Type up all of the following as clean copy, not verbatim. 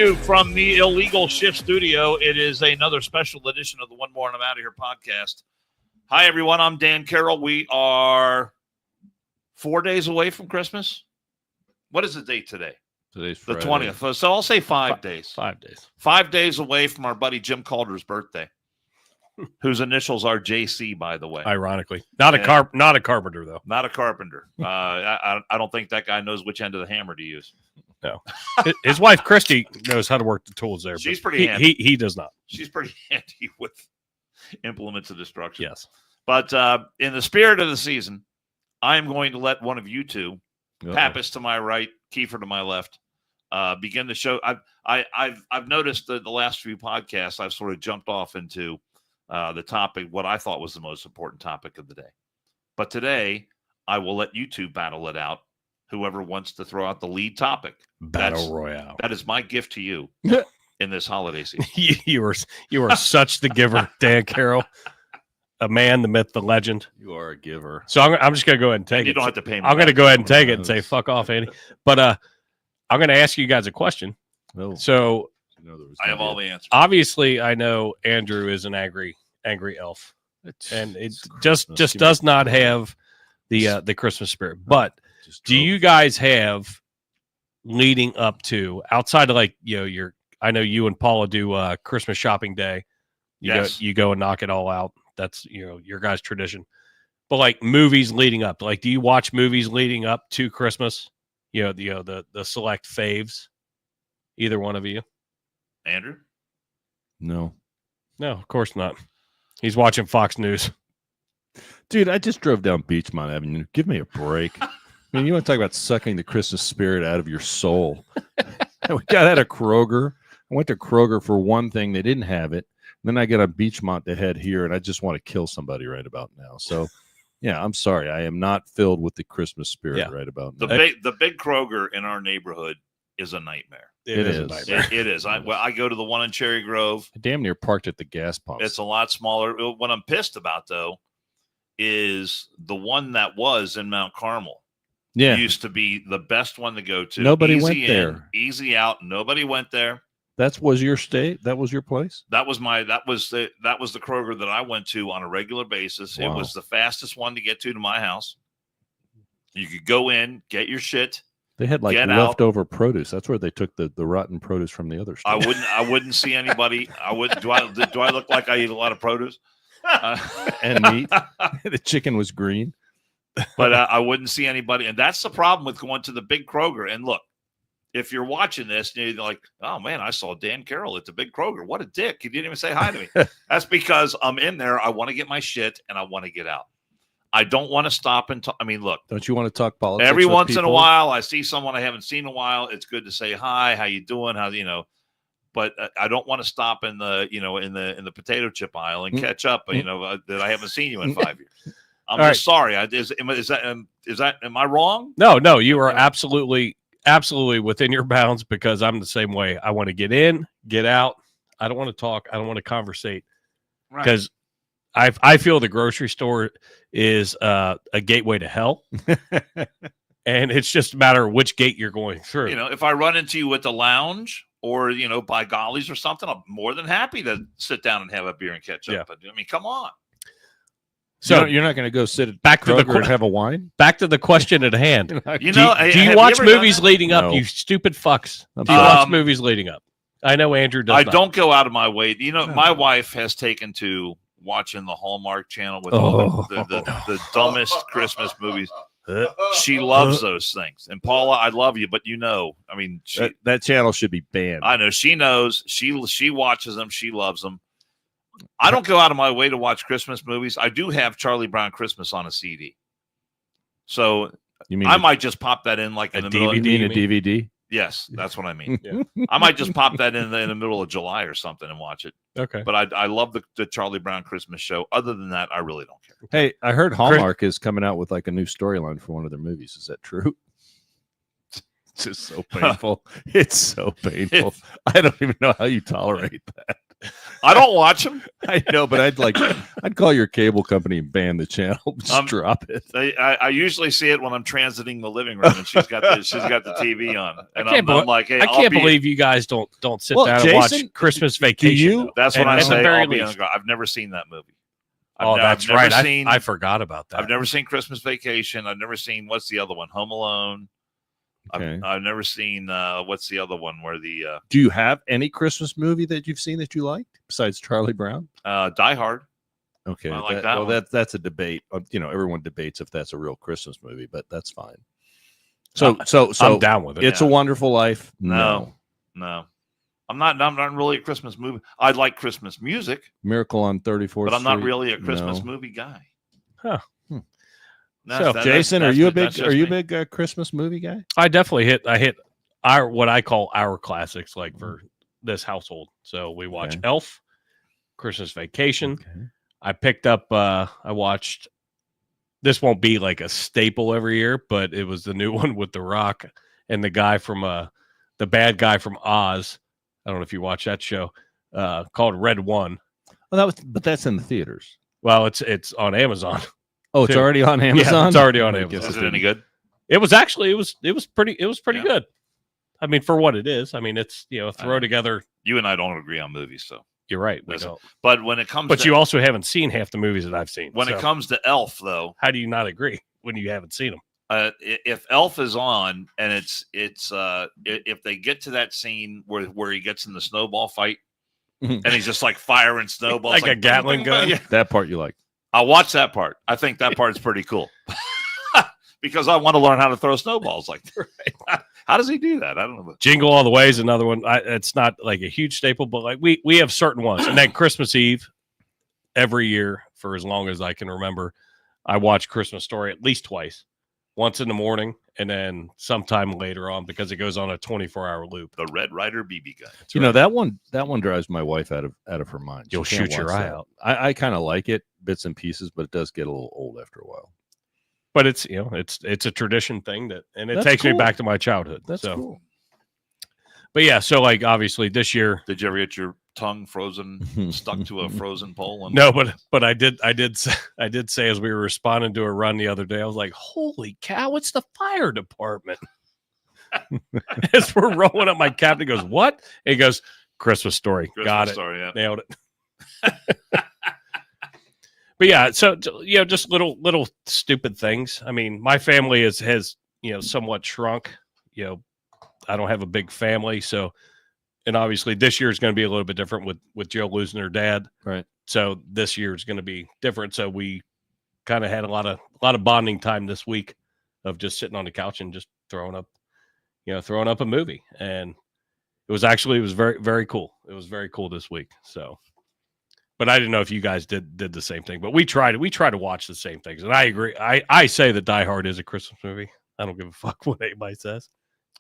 you from the Illegal Shift Studio. It is another special edition of the One More and I'm Out of Here podcast. Hi, everyone. I'm Dan Carroll. We are 4 days away from Christmas. What is the date today? Today's the Friday. 20th. So I'll say 5 days. 5 days. 5 days away from our buddy Jim Calder's birthday, whose initials are JC, by the way. Ironically, not a carpenter though. Not a carpenter. I don't think that guy knows which end of the hammer to use. No, his wife Christy knows how to work the tools there. She's pretty handy. He does not. She's pretty handy with implements of destruction. Yes, but in the spirit of the season, I am going to let one of you two, Pappas to my right, Kiefer to my left, begin the show. I've noticed that the last few podcasts I've sort of jumped off into the topic, what I thought was the most important topic of the day. But today, I will let you two battle it out. Whoever wants to throw out the lead topic. Battle Royale. That is my gift to you in this holiday season. you are such the giver, Dan Carroll. A man, the myth, the legend. You are a giver. So I'm just going to go ahead and take it. You don't have to pay me. I'm going to go ahead and take it and say, fuck off, Andy. But I'm going to ask you guys a question. Oh. So I have all the answers. Obviously, I know Andrew is an angry elf. And it just does not have the Christmas spirit. But do you guys have, leading up to, outside of like, I know you and Paula do Christmas shopping day. You go and knock it all out. That's, your guys' tradition. But like movies leading up, like, do you watch movies leading up to Christmas? The select faves. Either one of you? Andrew? No, of course not. He's watching Fox News. dude, I just drove down Beachmont Avenue. Give me a break. I mean, you want to talk about sucking the Christmas spirit out of your soul? We got at a Kroger. I went to Kroger for one thing. They didn't have it. Then I get on Beachmont to head here, and I just want to kill somebody right about now. So, yeah, I'm sorry. I am not filled with the Christmas spirit right about now. The big Kroger in our neighborhood is a nightmare. It is a nightmare. It is. I go to the one in Cherry Grove. I damn near parked at the gas pump. It's a lot smaller. What I'm pissed about, though, is the one that was in Mount Carmel. Yeah. Used to be the best one to go to. Nobody easy went in, there. Easy out. Nobody went there. That was your state? That was your place? That was the Kroger that I went to on a regular basis. Wow. It was the fastest one to get to my house. You could go in, get your shit. They had like leftover produce. That's where they took the rotten produce from the other store. I wouldn't see anybody. Do I look like I eat a lot of produce? And meat. The chicken was green. But I wouldn't see anybody. And that's the problem with going to the big Kroger. And look, if you're watching this, you're like, oh, man, I saw Dan Carroll at the big Kroger. What a dick. He didn't even say hi to me. That's because I'm in there. I want to get my shit, and I want to get out. I don't want to stop and talk. I mean, look. Don't you want to talk politics? Every once in a while, I see someone I haven't seen in a while. It's good to say hi. How you doing? But I don't want to stop in the in the potato chip aisle and catch up. That I haven't seen you in 5 years. I'm just sorry. Am I wrong? No, you are absolutely within your bounds, because I'm the same way. I want to get in, get out. I don't want to talk. I don't want to conversate, because I feel the grocery store is a gateway to hell. And it's just a matter of which gate you're going through. If I run into you at the lounge or, by Gollies or something, I'm more than happy to sit down and have a beer and catch up. But, I mean, come on. So you're not going to go sit at back to and have a wine? Back to the question at hand. Do you watch movies leading up? No. You stupid fucks. Do you watch movies leading up? I know Andrew does. I don't go out of my way. My wife has taken to watching the Hallmark Channel with all the dumbest Christmas movies. She loves those things. And Paula, I love you, but I mean, that channel should be banned. I know. She knows. She watches them. She loves them. I don't go out of my way to watch Christmas movies. I do have Charlie Brown Christmas on a CD. So I might just pop that in like in the middle of a DVD? Yes, that's what I mean. Yeah. I might just pop that in the middle of July or something and watch it. Okay. But I love the Charlie Brown Christmas show. Other than that, I really don't care. Hey, I heard Hallmark is coming out with like a new storyline for one of their movies. Is that true? It's just so painful. It's so painful. I don't even know how you tolerate that. I don't watch them. I know, but I'd call your cable company and ban the channel. Just drop it. I usually see it when I'm transiting the living room, and she's got the TV on, and I'm like, hey, I can't believe you guys don't sit down and watch Christmas Vacation. That's what I say. Least. I've never seen that movie. That's right. I forgot about that. I've never seen Christmas Vacation. I've never seen, what's the other one? Home Alone. Okay. I've never seen what's the other one where the Do you have any Christmas movie that you've seen that you liked besides Charlie Brown? Die Hard. Okay. I like that. Well, that's a debate. Everyone debates if that's a real Christmas movie, but that's fine. So I'm down with it. It's a Wonderful Life. No. I'm not really a Christmas movie. I like Christmas music. Miracle on 34th but I'm not Street. really a Christmas movie guy. Huh. Jason, are you a big Christmas movie guy? I definitely hit what I call our classics, like for this household. So we watch Elf, Christmas Vacation. Okay. I picked up. I watched. This won't be like a staple every year, but it was the new one with The Rock and the guy from the bad guy from Oz. I don't know if you watch that show. Called Red One. Well, but that's in the theaters. Well, it's on Amazon. Oh, it's already on Amazon. Yeah, it's already on Amazon. Is it any good? It was actually it was pretty good. I mean, for what it is. I mean, it's throw together. You and I don't agree on movies, so you're right. We don't. But when it comes, but you also haven't seen half the movies that I've seen. When it comes to Elf, though, how do you not agree when you haven't seen them? If Elf is on and it's if they get to that scene where he gets in the snowball fight and he's just like firing snowballs like a Gatling gun, that part you like. I'll watch that part. I think that part's pretty cool because I want to learn how to throw snowballs like that. Right. How does he do that? I don't know. Jingle All the Way is another one. It's not like a huge staple, but like we have certain ones. And then Christmas Eve, every year for as long as I can remember, I watch Christmas Story at least twice. Once in the morning and then sometime later on because it goes on a 24-hour loop. The Red Ryder BB gun. That one drives my wife out of her mind. You'll shoot your eye out. I kind of like it, bits and pieces, but it does get a little old after a while. But it's it's a tradition thing it takes me back to my childhood. That's cool. But yeah, so like obviously this year. Did you ever get your tongue frozen, stuck to a frozen pole? No, but I did say as we were responding to a run the other day, I was like, holy cow, it's the fire department. As we're rolling up, my captain goes, what? And he goes, Christmas Story. Got it. Story, yeah. Nailed it. But yeah, so just little stupid things. I mean, my family has somewhat shrunk. I don't have a big family, so and obviously this year is going to be a little bit different with Jill losing her dad. Right. So this year is going to be different. So we kind of had a lot of bonding time this week of just sitting on the couch and just throwing up a movie. And it was very, very cool. It was very cool this week. So, but I didn't know if you guys did the same thing, but we try to watch the same things. And I agree. I say that Die Hard is a Christmas movie. I don't give a fuck what anybody says.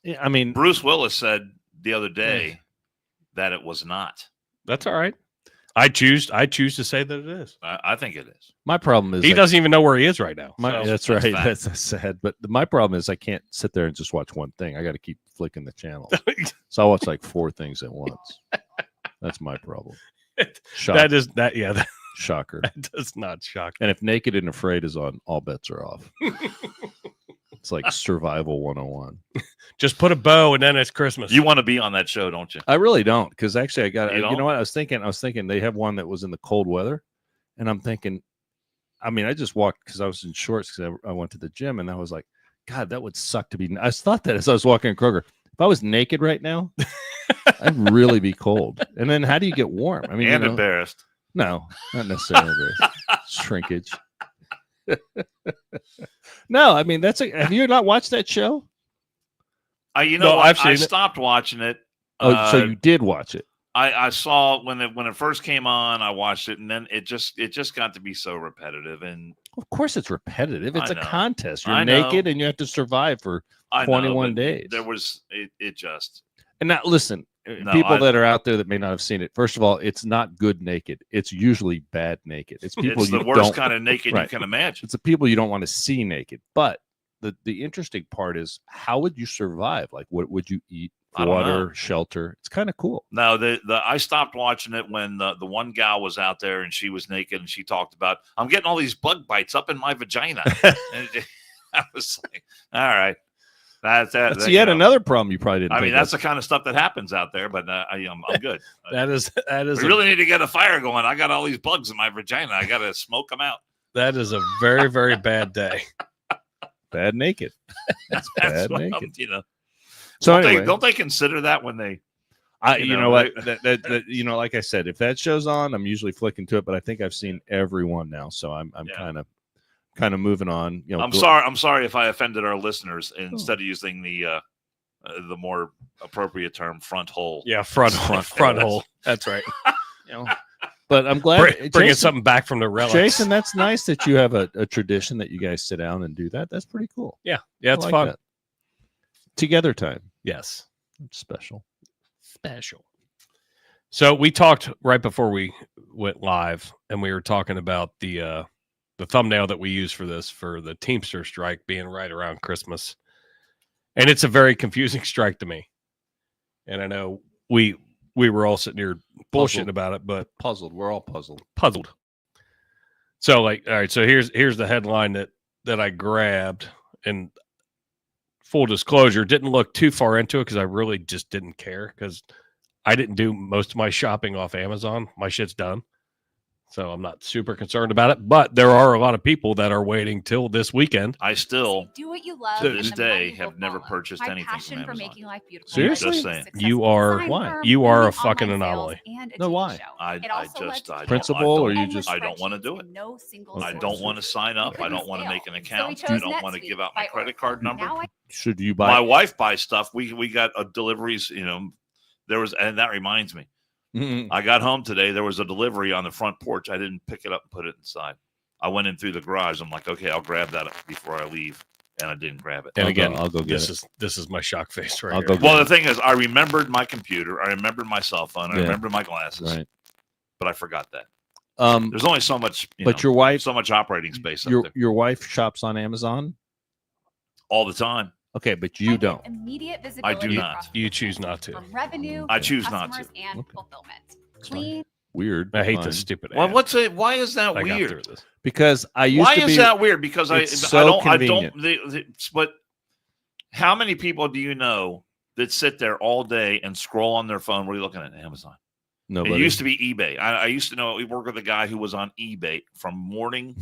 Yeah, I mean, Bruce Willis said the other day that it was not. That's all right. I choose to say that it is. I think it is. My problem is he doesn't even know where he is right now. That's right. That's sad. But my problem is I can't sit there and just watch one thing. I got to keep flicking the channel. So I watch like 4 things at once. That's my problem. Shocker. Shocker. That does not shock me. And if Naked and Afraid is on, all bets are off. It's like Survival 101. Just put a bow and then it's Christmas. You want to be on that show, don't you? I really don't, because actually I got you know what I was thinking they have one that was in the cold weather, and I'm thinking, I mean, I just walked because I was in shorts because I went to the gym, and I was like, God, that would suck to be. I thought that as I was walking in Kroger. If I was naked right now, I'd really be cold. And then how do you get warm? I mean, embarrassed. No, not necessarily embarrassed. Shrinkage. No, I mean have you not watched that show? I stopped watching it. Oh, so you did watch it? I saw when it first came on. I watched it, and then it just got to be so repetitive. And of course, it's repetitive. It's a contest. You're naked, and you have to survive for 21 days. There was it just. And now, listen, people that are out there that may not have seen it. First of all, it's not good naked. It's usually bad naked. It's people. It's the worst kind of naked you can imagine. It's the people you don't want to see naked. But the interesting part is how would you survive? Like, what would you eat? I don't know. Water, shelter. It's kind of cool. No, I stopped watching it when the one gal was out there and she was naked and she talked about, I'm getting all these bug bites up in my vagina. And I was like, all right. That's yet another problem you probably didn't. I mean, that's the kind of stuff that happens out there, but I'm good. that is. We really need to get a fire going. I got all these bugs in my vagina. I got to smoke them out. That is a very, very bad day. Bad naked. That's bad naked. So anyway, don't they consider that when they? You know what? That like I said, if that show's on, I'm usually flicking to it. But I think I've seen every one now, so I'm kind of moving on. I'm sorry if I offended our listeners. Instead of using the more appropriate term, front hole. Yeah, front hole. That's right. But I'm glad bringing something back from the relics. Jason, that's nice that you have a tradition that you guys sit down and do that. That's pretty cool. Yeah, it's fun. That. Together time. Yes. Special. So we talked right before we went live, and we were talking about the thumbnail that we use for the Teamster strike being right around Christmas. And it's a very confusing strike to me. And I know we were all sitting here bullshitting about it, but puzzled. We're all puzzled. So all right, so here's the headline that I grabbed, and full disclosure, didn't look too far into it because I really just didn't care because I didn't do most of my shopping off Amazon. My shit's done. So I'm not super concerned about it, but there are a lot of people that are waiting till this weekend. I still, do what you love, to this day, have never purchased anything passion from for Amazon. making life beautiful. Seriously? Just saying. You are a fucking anomaly. No, why? Principle, or you just? I don't want to do it. I don't want to sign up. I don't want to make an account. I don't want to give out my credit card number. Should you buy? My wife buys stuff. We got deliveries. There was, and that reminds me. Mm-hmm. I got home today. There was a delivery on the front porch. I didn't pick it up and put it inside. I went in through the garage. I'm like, okay, I'll grab that before I leave, and I didn't grab it. And again, I'll go get it. This is my shock face right I'll here. go get Well, the thing is, I remembered my computer. I remembered my cell phone. I remembered my glasses. Right. But I forgot that. There's only so much. Your wife, so much operating space. Up there. Your wife shops on Amazon all the time. Okay, but you don't. Immediate I do not. You choose not to. Revenue. I choose not to. And fulfillment. Clean. Weird. I hate this stupid. Well, why is that weird? Because I used why to be. Is that weird? Because I don't. Convenient. But how many people do you know that sit there all day and scroll on their phone? What are you looking at? Amazon. Nobody. It used to be eBay. I used to know. We worked with a guy who was on eBay from morning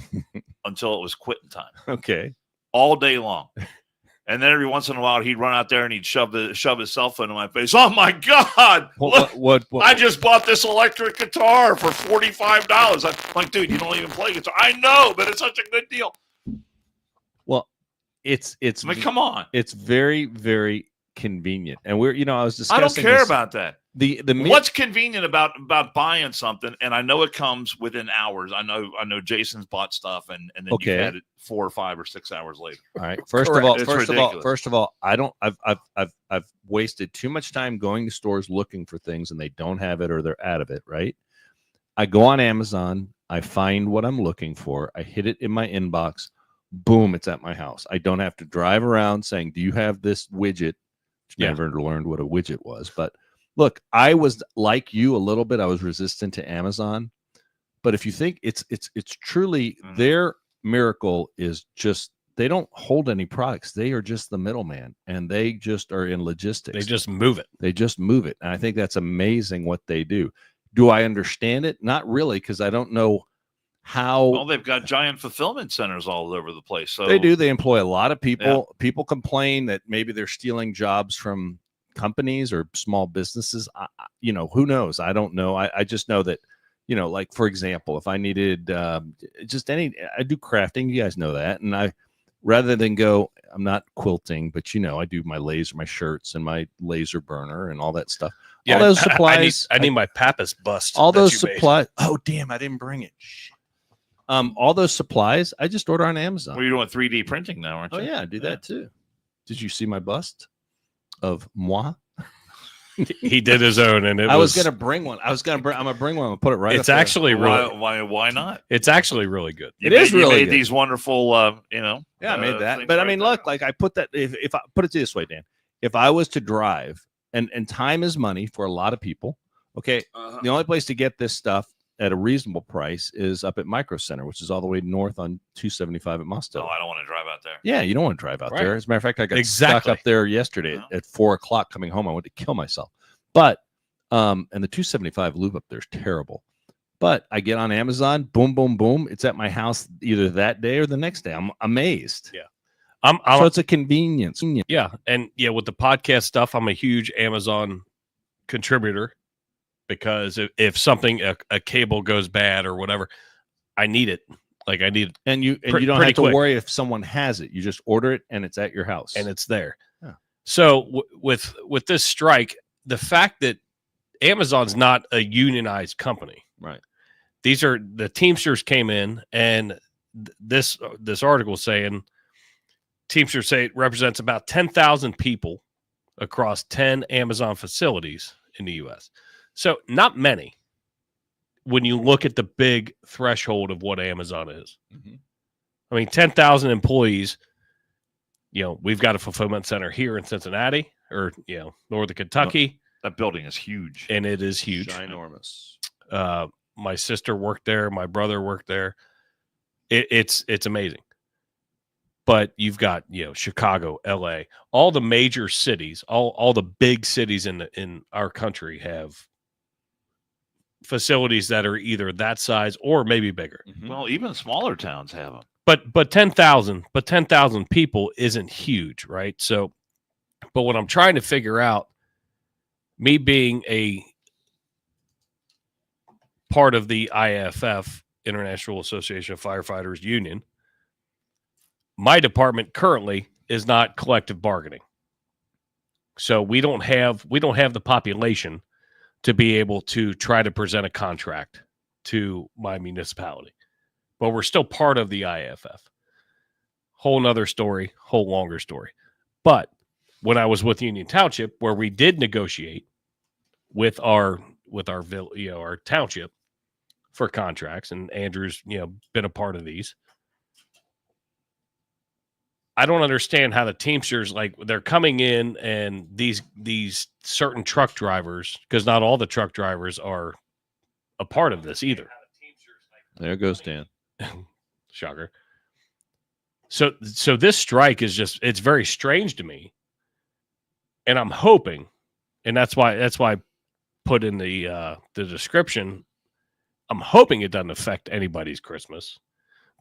until it was quitting time. Okay. All day long. And then every once in a while, he'd run out there and he'd shove his cell phone in my face. Oh my God! What? I just bought this electric guitar for $45. I'm like, dude, you don't even play guitar. I know, but it's such a good deal. Well, it's. I mean, come on. It's very, very convenient, and I was discussing. I don't care about that. What's convenient about buying something, and I know it comes within hours. I know Jason's bought stuff, and then you had it 4 or 5 or 6 hours later. All right. First of all, I don't. I've wasted too much time going to stores looking for things, and they don't have it or they're out of it. Right. I go on Amazon. I find what I'm looking for. I hit it in my inbox. Boom! It's at my house. I don't have to drive around saying, "Do you have this widget?" Never learned what a widget was, but. Look, I was like you a little bit. I was resistant to Amazon, but if you think it's truly their miracle is just they don't hold any products. They are just the middleman, and they just are in logistics. They just move it. And I think that's amazing what they do. Do I understand it? Not really, because I don't know how. Well, they've got giant fulfillment centers all over the place. So they do. They employ a lot of people. Yeah. People complain that maybe they're stealing jobs from companies or small businesses. Who knows? I don't know. I just know that, like, for example, if I needed I do crafting, you guys know that. And rather than go, I'm not quilting, but I do my shirts and my laser burner and all that stuff. Yeah, all those supplies. I need my Pappas bust. All those supplies. Oh, damn. I didn't bring it. All those supplies, I just order on Amazon. Well, you're doing 3D printing now, aren't you? Oh yeah, I do that too. Did you see my bust of moi? He did his own, and I was gonna bring one. I'm gonna bring one and put it right. It's up there. actually really. Why not? It's actually really good. You is really made good. these wonderful, Yeah, I made that. things But I right mean, there. look, like I put that. If I put it this way, Dan, if I was to drive, and time is money for a lot of people. Okay, the only place to get this stuff at a reasonable price is up at Micro Center, which is all the way north on 275 at Musto. Oh, I don't want to drive out there. Yeah, you don't want to drive out Right. there. As a matter of fact, I got Exactly. stuck up there yesterday Yeah. at 4:00 coming home. I went to kill myself. But and the 275 loop up there is terrible. But I get on Amazon, boom, boom, boom. It's at my house either that day or the next day. I'm amazed. Yeah. So it's a convenience. Yeah, and with the podcast stuff, I'm a huge Amazon contributor because if something a cable goes bad or whatever, I need it. Like I need it, And you don't pretty have to quick. worry if someone has it. You just order it and it's at your house. and it's there. Yeah. So with this strike, the fact that Amazon's not a unionized company, right. these are the Teamsters came in, and this article saying Teamsters say it represents about 10,000 people across 10 Amazon facilities in the U.S. So not many when you look at the big threshold of what Amazon is. Mm-hmm. I mean, 10,000 employees, we've got a fulfillment center here in Cincinnati or, northern Kentucky. That building is huge. And it is huge. Ginormous. My sister worked there. My brother worked there. It's amazing. But you've got, Chicago, LA, all the major cities, all the big cities in our country have facilities that are either that size or maybe bigger. Mm-hmm. Well, even smaller towns have them. But 10,000 people isn't huge, right? So, but what I'm trying to figure out, me being a part of the IFF, International Association of Firefighters Union, my department currently is not collective bargaining. So we don't have the population to be able to try to present a contract to my municipality. But we're still part of the IFF. Whole nother story, whole longer story. But when I was with Union Township, where we did negotiate with our township for contracts, and Andrew's been a part of these. I don't understand how the Teamsters, like, they're coming in and these certain truck drivers, because not all the truck drivers are a part of this either. There goes Dan. Shocker. So this strike is it's very strange to me. And I'm hoping, and that's why I put in the description, I'm hoping it doesn't affect anybody's Christmas.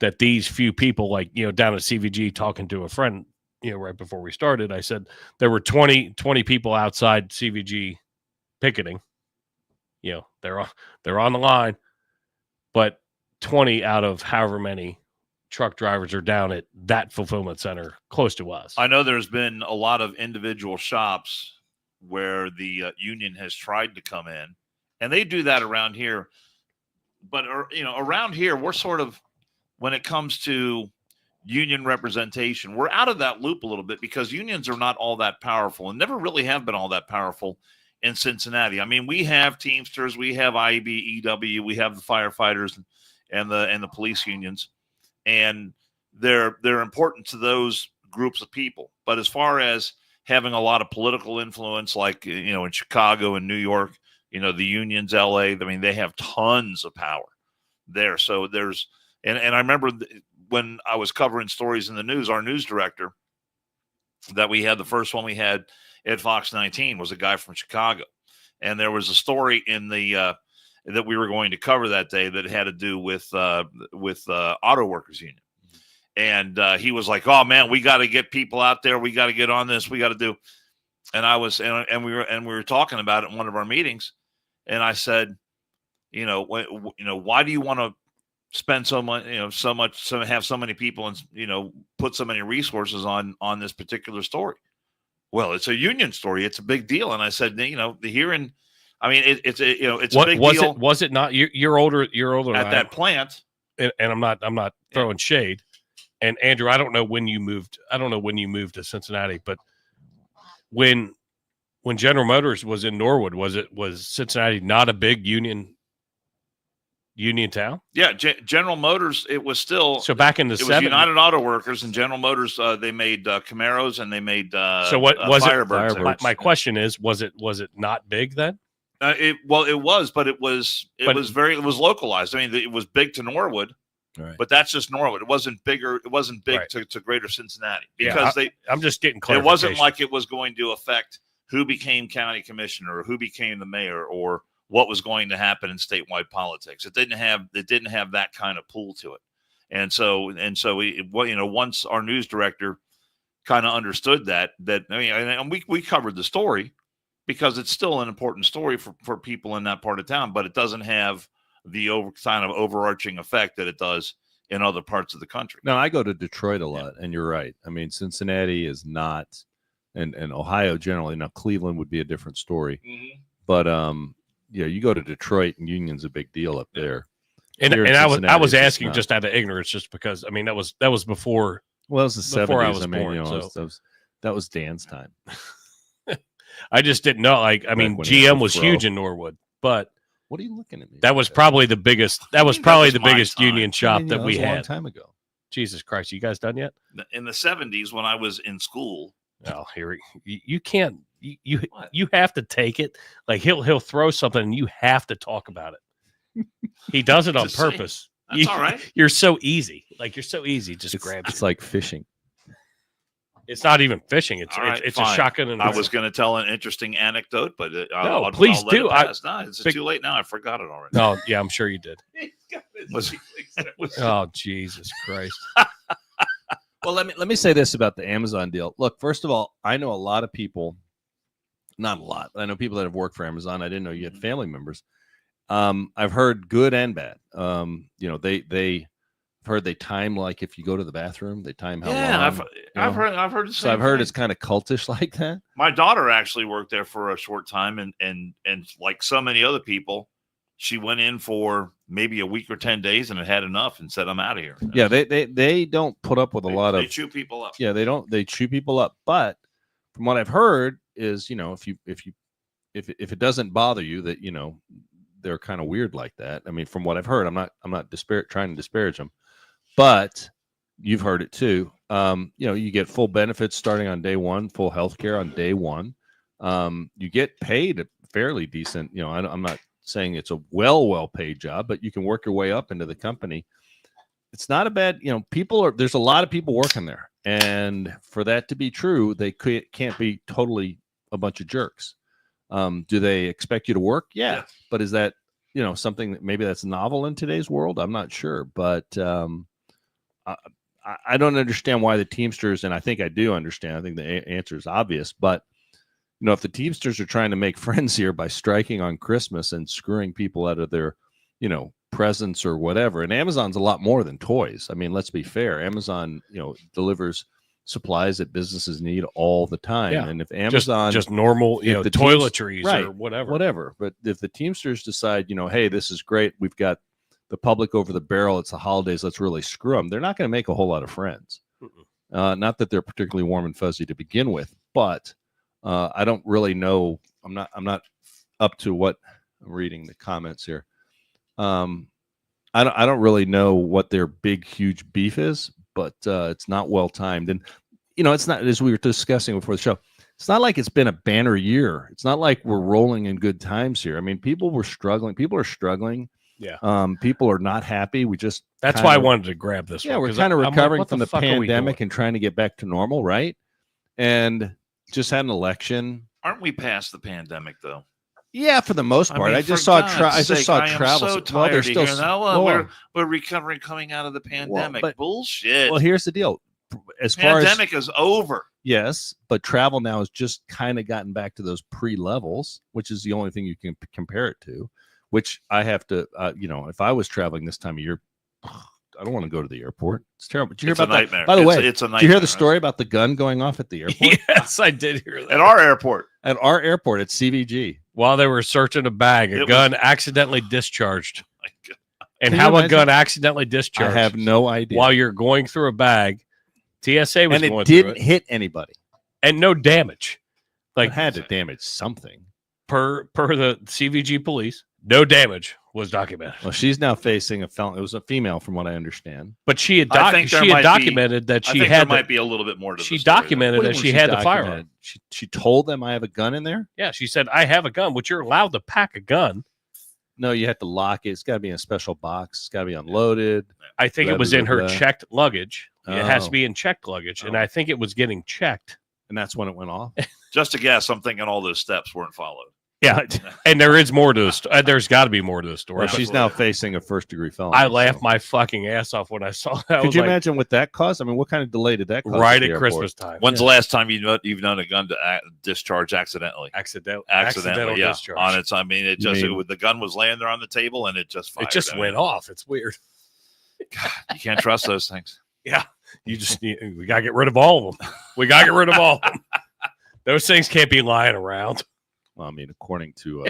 That these few people, like, down at CVG talking to a friend, right before we started, I said there were 20 people outside CVG picketing. They're on the line, but 20 out of however many truck drivers are down at that fulfillment center close to us. I know there's been a lot of individual shops where the union has tried to come in, and they do that around here. But, around here, we're sort of, when it comes to union representation, we're out of that loop a little bit because unions are not all that powerful and never really have been all that powerful in Cincinnati. I mean, we have Teamsters, we have IBEW, we have the firefighters and the police unions, and they're important to those groups of people. But as far as having a lot of political influence, like, in Chicago and New York, the unions, LA, I mean, they have tons of power there. So there's, and I remember when I was covering stories in the news, our news director that we had, the first one we had at Fox 19 was a guy from Chicago. And there was a story in the, that we were going to cover that day that had to do with auto workers union. And he was like, "Oh man, we got to get people out there. We got to get on this. We got to do." And I was, and we were talking about it in one of our meetings. And I said, why do you want to spend so much, have so many people and, put so many resources on this particular story? Well, it's a union story. It's a big deal. And I said, the hearing, I mean, it's a big deal. Was it not? You're older at that plant. And I'm not throwing shade. And Andrew, I don't know when you moved to Cincinnati, but when when General Motors was in Norwood, was Cincinnati not a big union town? Yeah, General Motors. It was still so back in the it 70s. was United Auto Workers and General Motors. They made Camaros and they made so what was Firebirds. it? My question is, was it not big then? It was, but it was localized. I mean, it was big to Norwood, Right. but that's just Norwood. It wasn't bigger. It wasn't big Right. to Greater Cincinnati because I'm just getting it clarification. wasn't like it was going to affect who became county commissioner or who became the mayor or what was going to happen in statewide politics. It didn't have that kind of pull to it. And so once our news director kind of understood that and we covered the story because it's still an important story for people in that part of town, but it doesn't have the kind of overarching effect that it does in other parts of the country. No, I go to Detroit a lot, and you're right. I mean, Cincinnati is not, and Ohio generally. Now, Cleveland would be a different story, but you go to Detroit, and Union's a big deal up there. And Here in I Cincinnati, was it's asking not. just out of ignorance, just because I mean that was before. Well, it was the before 70s. I was born, that was Dan's time. I just didn't know. Like, I mean, when he was GM a was pro. huge in Norwood, but What are you looking at me? that was probably the biggest. That was that probably was the my biggest time. union shop that it we was a long had. time ago. Jesus Christ, you guys done yet? In the 70s, when I was in school, Oh, you can't. You have to take it. Like he'll throw something, and you have to talk about it. He does it on Just say, purpose. that's all right. You're so easy. Like you're so easy. Just grab It's it. like fishing. It's not even fishing. It's All right, it's a fine. shotgun. And I was going to tell an interesting anecdote, but please let do. it pass. No, it's big- too late now. I forgot it already. No, yeah, I'm sure you did. Was- Oh, Jesus Christ. Well, let me say this about the Amazon deal. Look, first of all, I know a lot of people, not a lot, but I know people that have worked for Amazon. I didn't know you had family members. I've heard good and bad. They heard they time, like if you go to the bathroom, they time how long. I've heard the same So I've heard thing. it's kind of cultish like that. My daughter actually worked there for a short time, and like so many other people, she went in for maybe a week or 10 days and it had enough and said, "I'm out of here." Yeah, they don't put up with a lot They of. chew people up. Yeah, they chew people up. But from what I've heard is, if it doesn't bother you, that they're kind of weird like that. I mean, from what I've heard, I'm not trying to disparage them, but you've heard it too. You get full benefits starting on day one, full health care on day one. You get paid a fairly decent. I'm not saying it's a well paid job, but you can work your way up into the company. It's not a bad, there's a lot of people working there, and for that to be true, they can't be totally a bunch of jerks. Do they expect you to work? Yeah. But is that, something that maybe that's novel in today's world? I'm not sure, but I don't understand why the Teamsters, and I think I do understand. I think the answer is obvious, but if the Teamsters are trying to make friends here by striking on Christmas and screwing people out of their, presents or whatever, and Amazon's a lot more than toys. I mean, let's be fair. Amazon, delivers supplies that businesses need all the time. Yeah. And if Amazon just normal, if the toiletries right, or whatever. But if the Teamsters decide, hey, this is great, we've got the public over the barrel, it's the holidays, let's really screw them, they're not going to make a whole lot of friends. Not that they're particularly warm and fuzzy to begin with, but I don't really know. I'm not up to what I'm reading the comments here. I don't really know what their big, huge beef is, but it's not well timed. And, it's not, as we were discussing before the show, it's not like it's been a banner year. It's not like we're rolling in good times here. I mean, people were struggling. People are struggling. Yeah. People are not happy. That's why I wanted to grab this one. We're kind of recovering from the fuck are we pandemic doing? and trying to get back to normal, right? And just had an election. Aren't we past the pandemic though? Yeah, for the most part. I just saw travel. So tired they're still we're recovering coming out of the pandemic. but- Bullshit. Well, here's the deal. As far as Pandemic is over. yes, but travel now has just kind of gotten back to those pre-levels, which is the only thing you can compare it to. Which I have to, if I was traveling this time of year, I don't want to go to the airport. It's terrible. Did you hear It's about a nightmare. that? By the way, It's a nightmare. did you hear the story about the gun going off at the airport? Yes, I did hear that. At our airport. At our airport at CVG. While they were searching a bag, a It gun accidentally discharged. My God. And Can how you a imagine? gun accidentally discharged I have no idea. while you're going through a bag. TSA was and going it through didn't hit anybody. and no damage. Like It had to damage something. per the CVG police, no damage was documented. Well, she's now facing a felon. It was a female, from what I understand. But she had I think there might be- documented that I she think had there might be a little bit more to she the story there. documented What do that you she mean had the documented? firearm. She told them I have a gun in there. Yeah, she said I have a gun, which you're allowed to pack a gun. No, you have to lock it. It's got to be in a special box. It's got to be unloaded. I think it Blah, was blah, in her blah. checked luggage. It has to Oh. be in checked luggage, and Oh. I think it was getting checked. And that's when it went off. Just a guess. I'm thinking all those steps weren't followed. Yeah, and there is more to the story. There's got to be more to the story. Well, she's now facing a first-degree felony. I laughed so. my fucking ass off when I saw that. I Could was you like, imagine what that cost? I mean, what kind of delay did that cause? right the at airport? Christmas time? When's the last time you've known a gun to discharge accidentally? accidental Yeah, discharge. on its. I mean, it just mean- the gun was laying there on the table and it just fired. It just I mean, went off. It's weird. You can't trust those things. We gotta get rid of all of them. We gotta get rid of all of them. Those things can't be lying around. Well, I mean, according to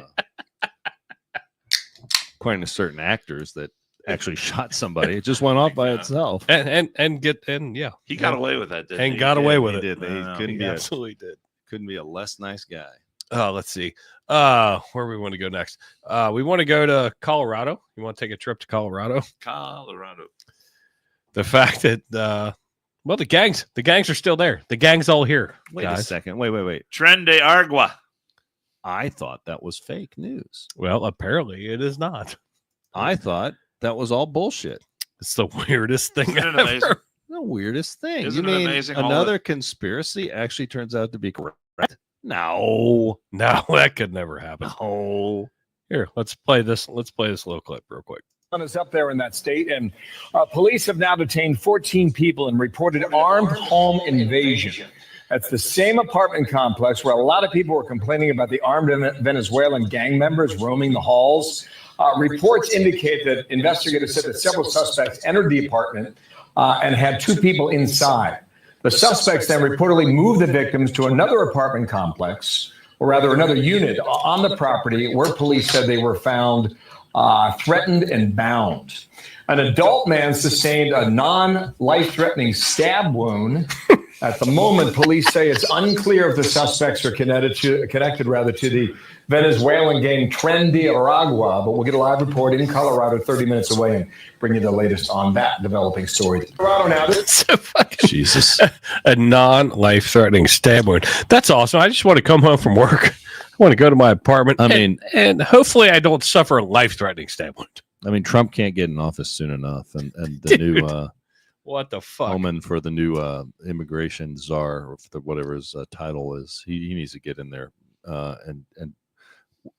certain actors that actually shot somebody, it just went off by itself. And yeah, He got away with that, didn't and he? got away with He it. did. He No, couldn't He be absolutely did. couldn't be a less nice guy. Let's see. Where we want to go next? We want to go to Colorado. You want to take a trip to Colorado? Colorado. The fact that well, the gangs are still there. The gang's all here. Wait a guys. second. Wait. Tren de Argua. I thought that was fake news. Well, apparently it is not. I thought that was all bullshit. It's the weirdest thing Isn't it ever. amazing? The weirdest thing. Isn't you it mean amazing all another conspiracy actually turns out to be correct? No. No, that could never happen. No. Here, let's play this. Let's play this little clip real quick. Is up there in that state, and police have now detained 14 people and reported armed home invasion. That's the same apartment complex where a lot of people were complaining about the armed Venezuelan gang members roaming the halls. Reports indicate that investigators said that several suspects entered the apartment and had two people inside. The suspects then reportedly moved the victims to another apartment complex, or rather another unit on the property where police said they were found threatened and bound. An adult man sustained a non-life-threatening stab wound. At the moment, police say it's unclear if the suspects are connected to the Venezuelan gang Tren de Aragua, but we'll get a live report in Colorado 30 minutes away and bring you the latest on that developing story. Colorado now. So fucking Jesus. a non-life-threatening stab wound. That's awesome. I just want to come home from work. I want to go to my apartment. I mean- and hopefully I don't suffer a life-threatening stab wound. I mean, Trump can't get in office soon enough, and the Dude. new What the fuck? omen for the new immigration czar, or whatever his title is, he needs to get in there and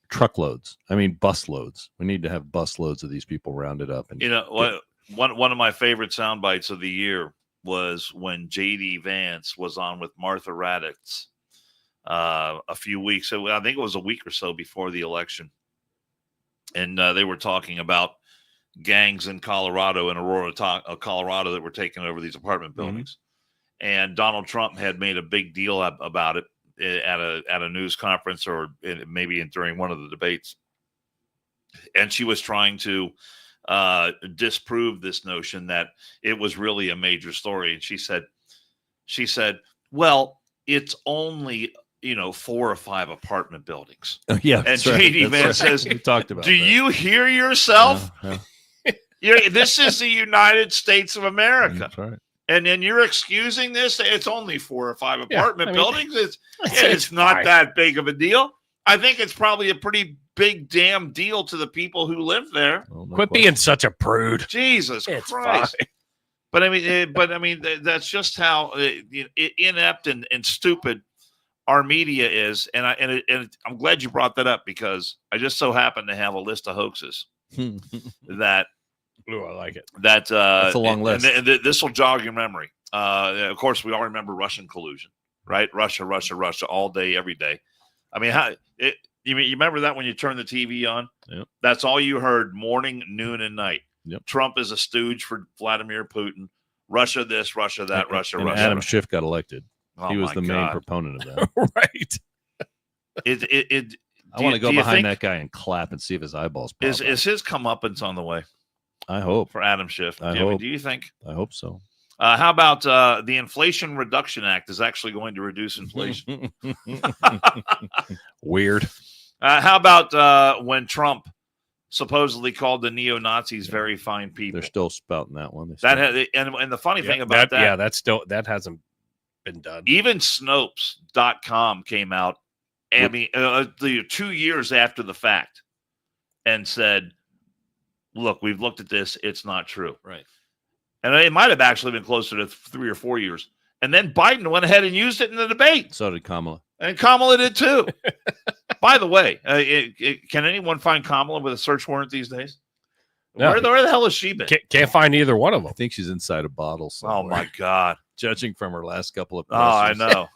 truckloads. I mean, busloads. We need to have busloads of these people rounded up. And You know, one of my favorite sound bites of the year was when J.D. Vance was on with Martha Raddatz a few weeks. I think it was a week or so before the election. And they were talking about gangs in Colorado and Aurora, Colorado, that were taking over these apartment buildings. And Donald Trump had made a big deal about it at a news conference, or maybe during one of the debates. And she was trying to disprove this notion that it was really a major story. And she said, well, it's only 4 or 5 apartment buildings. yeah, And J.D. Vance says, we talked about. Do you hear yourself? This is the United States of America. That's right. And then you're excusing this? It's only 4 or 5 Yeah, apartment I mean, buildings. It's it's not fine. that big of a deal. I think it's probably a pretty big damn deal to the people who live there. Well, no Quit question. being such a prude. Jesus It's Christ. fine. But I mean, that's just how inept and stupid our media is. And I'm glad you brought that up, because I just so happen to have a list of hoaxes that Ooh, I like it. That's a long list. And this will jog your memory. Of course, we all remember Russian collusion, right? Russia, all day, every day. I mean, you remember that when you turn the TV on? Yep. That's all you heard morning, noon, and night. Yep. Trump is a stooge for Vladimir Putin. Russia this, Russia that, Russia. Adam Schiff got elected. Oh He was my the main God. proponent of that. Right. I want to go behind that guy and clap and see if his eyeballs pop Is out. his comeuppance on the way I hope. for Adam Schiff? I Jimmy, hope. do you think? I hope so. How about the Inflation Reduction Act is actually going to reduce inflation? Weird. How about when Trump supposedly called the neo-Nazis very fine people? They're still spouting that one. And the funny thing about that, that hasn't been done. even Snopes.com came out, I mean, 2 years after the fact, and said, "Look, we've looked at this; it's not true." Right. And it might have actually been closer to 3 or 4 years. And then Biden went ahead and used it in the debate. So did Kamala. And Kamala did too. By the way, can anyone find Kamala with a search warrant these days? No. Where the hell has she been? Can't find either one of them. I think she's inside a bottle somewhere. Oh, my God. Judging from her last couple of Oh, I posts. know.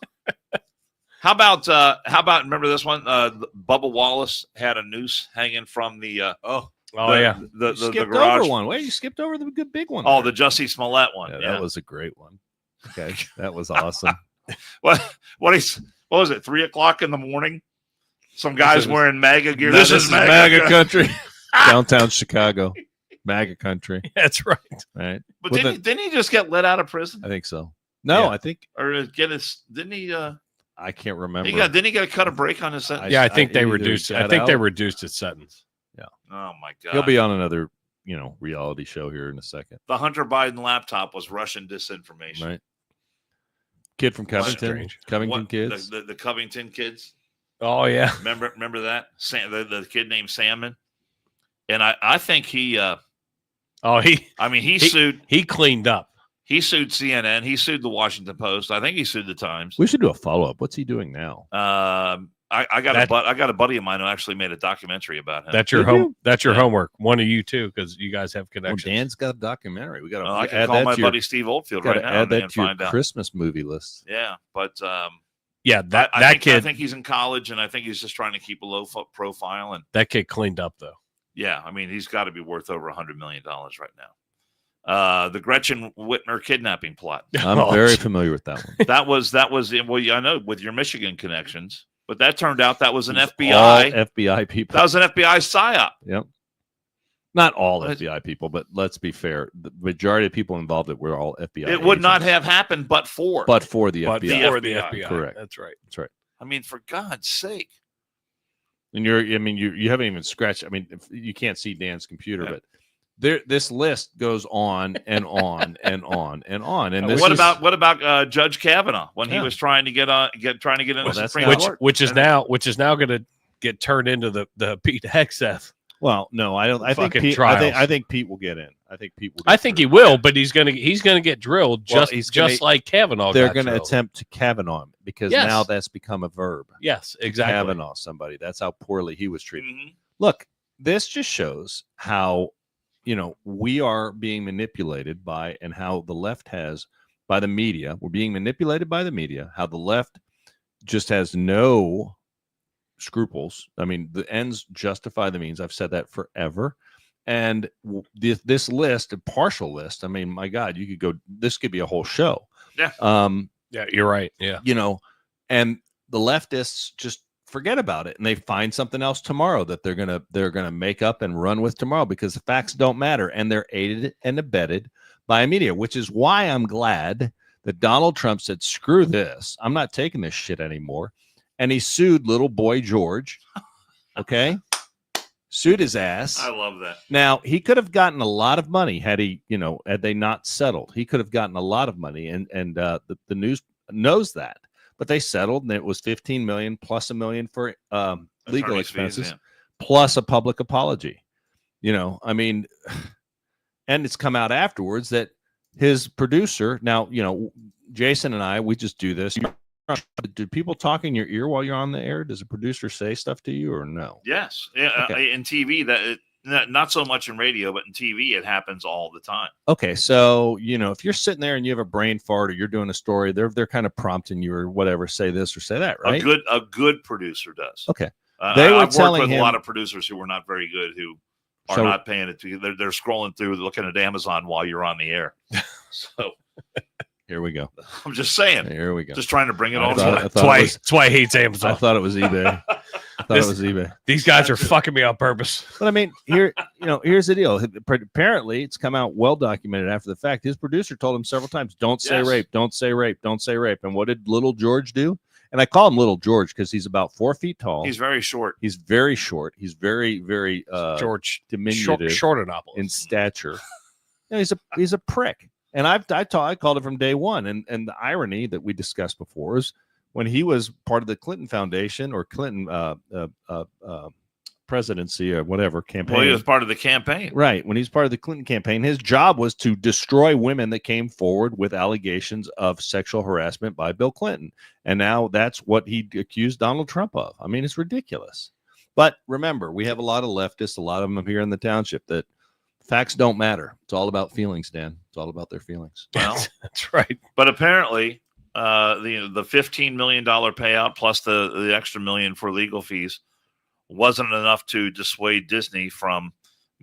How about, remember this one? Bubba Wallace had a noose hanging from the You skipped garage. over one. Wait, you skipped over the good big one. Oh, there. the Jussie Smollett one. Yeah, Yeah. that was a great one. Okay, that was awesome. What was it? 3:00 in the morning? Some guys wearing MAGA gear. This is MAGA country. Downtown Chicago. MAGA country. That's right. Right. But With didn't he just get let out of prison? I think so. No, Yeah. I think Or get his? Didn't he? I can't remember. Didn't he get a cut a break on his sentence? Yeah, I think they either reduced. I got think they out- reduced his sentence. Oh my God. He'll be on another, reality show here in a second. The Hunter Biden laptop was Russian disinformation. Right. Kid from Covington. Strange. Covington What, kids. the Covington kids. Oh yeah. Remember that? The kid named Salmon. And I think he sued He cleaned up. he sued CNN, he sued the Washington Post. I think he sued the Times. We should do a follow up. What's he doing now? I got a buddy of mine who actually made a documentary about him. That's your Did home. you? That's your Yeah. homework. One of you too, because you guys have Oh, connections. Dan's got a documentary. We got to I add can call that my to your, buddy Steve Oldfield gotta right now add that and to your find out. Christmas movie list. Yeah, but Yeah, that I kid. think he's in college, and I think he's just trying to keep a low profile. And That kid cleaned up though. yeah, I mean, he's got to be worth over $100 million right now. The Gretchen Whitmer kidnapping plot. I'm Oh, very gee. familiar with that one. That was I know with your Michigan connections, but that turned out that was an All FBI. FBI people. That was an FBI psyop. Yep. Not all But- FBI people, but let's be fair. The majority of people involved that were all FBI. It would not agents, have happened but for. but for the But FBI. for the FBI. FBI. Correct. That's right. That's right. I mean, for God's sake. And you haven't even scratched. I mean, you can't see Dan's computer, Yeah. but this list goes on and on and on and on. And this What is- about Judge Kavanaugh when he Yeah. was trying to get in the Well, that's Supreme not- Court? Which is now going to get turned into the Pete Hegseth. Well, no, I don't. I think Fucking Pete. trials. I think Pete will get in. I think Pete will. I think he will, but he's gonna get drilled Well, just like Kavanaugh. They're got going to drilled. attempt to Kavanaugh him because Yes. now that's become a verb. Yes, exactly. Kavanaugh somebody. That's how poorly he was treated. Mhm. Look, this just shows how we are being manipulated by, and how the left has by the media. We're being manipulated by the media. How the left just has no scruples. I mean, the ends justify the means. I've said that forever. And this list, a partial list. I mean, my God, you could go. This could be a whole show. Yeah. Yeah, you're right. Yeah. And the leftists just forget about it, and they find something else tomorrow that they're gonna make up and run with tomorrow, because the facts don't matter, and they're aided and abetted by media, which is why I'm glad that Donald Trump said, "Screw this, I'm not taking this shit anymore," and he sued little boy George. Okay, sued his ass. I love that. Now, he could have gotten a lot of money had they not settled. He could have gotten a lot of money, and the news knows that. But they settled, and it was $15 million plus $1 million for legal Attorney's fees, expenses, yeah. plus a public apology. I mean, and it's come out afterwards that his producer. Now, Jason and I, we just do this. Do people talk in your ear while you're on the air? Does a producer say stuff to you or no? Yes. Yeah, Okay. in TV, not so much in radio, but in TV, it happens all the time. Okay, so if you're sitting there and you have a brain fart, or you're doing a story, they're kind of prompting you or whatever, say this or say that, right? A good producer does. Okay. They were I've telling worked with him- a lot of producers who were not very good, who are So- not paying it to you. They're scrolling through, looking at Amazon while you're on the air. So Here we go. I'm just saying. Here we go. Just trying to bring it I all thought- to I thought it was- That's why he hates Amazon. I thought it was eBay. I thought it was eBay. These guys are fucking me on purpose. But I mean, here's the deal. Apparently, it's come out well documented after the fact. His producer told him several times, "Don't say Yes. rape. Don't say rape. Don't say rape." And what did little George do? And I call him little George because he's about 4 feet tall. He's very short. He's very short. He's very, very George diminutive Shortinopolis. in stature. He's a prick. And I called it from day one. And the irony that we discussed before is when he was part of the Clinton Foundation or Clinton presidency or whatever campaign. Well, he was part of the campaign. Right. When he's part of the Clinton campaign, his job was to destroy women that came forward with allegations of sexual harassment by Bill Clinton. And now that's what he accused Donald Trump of. I mean, it's ridiculous. But remember, we have a lot of leftists, a lot of them here in the township, that facts don't matter. It's all about feelings, Dan. It's all about their feelings. Well, That's right. but apparently, the $15 million payout plus the extra million for legal fees wasn't enough to dissuade Disney from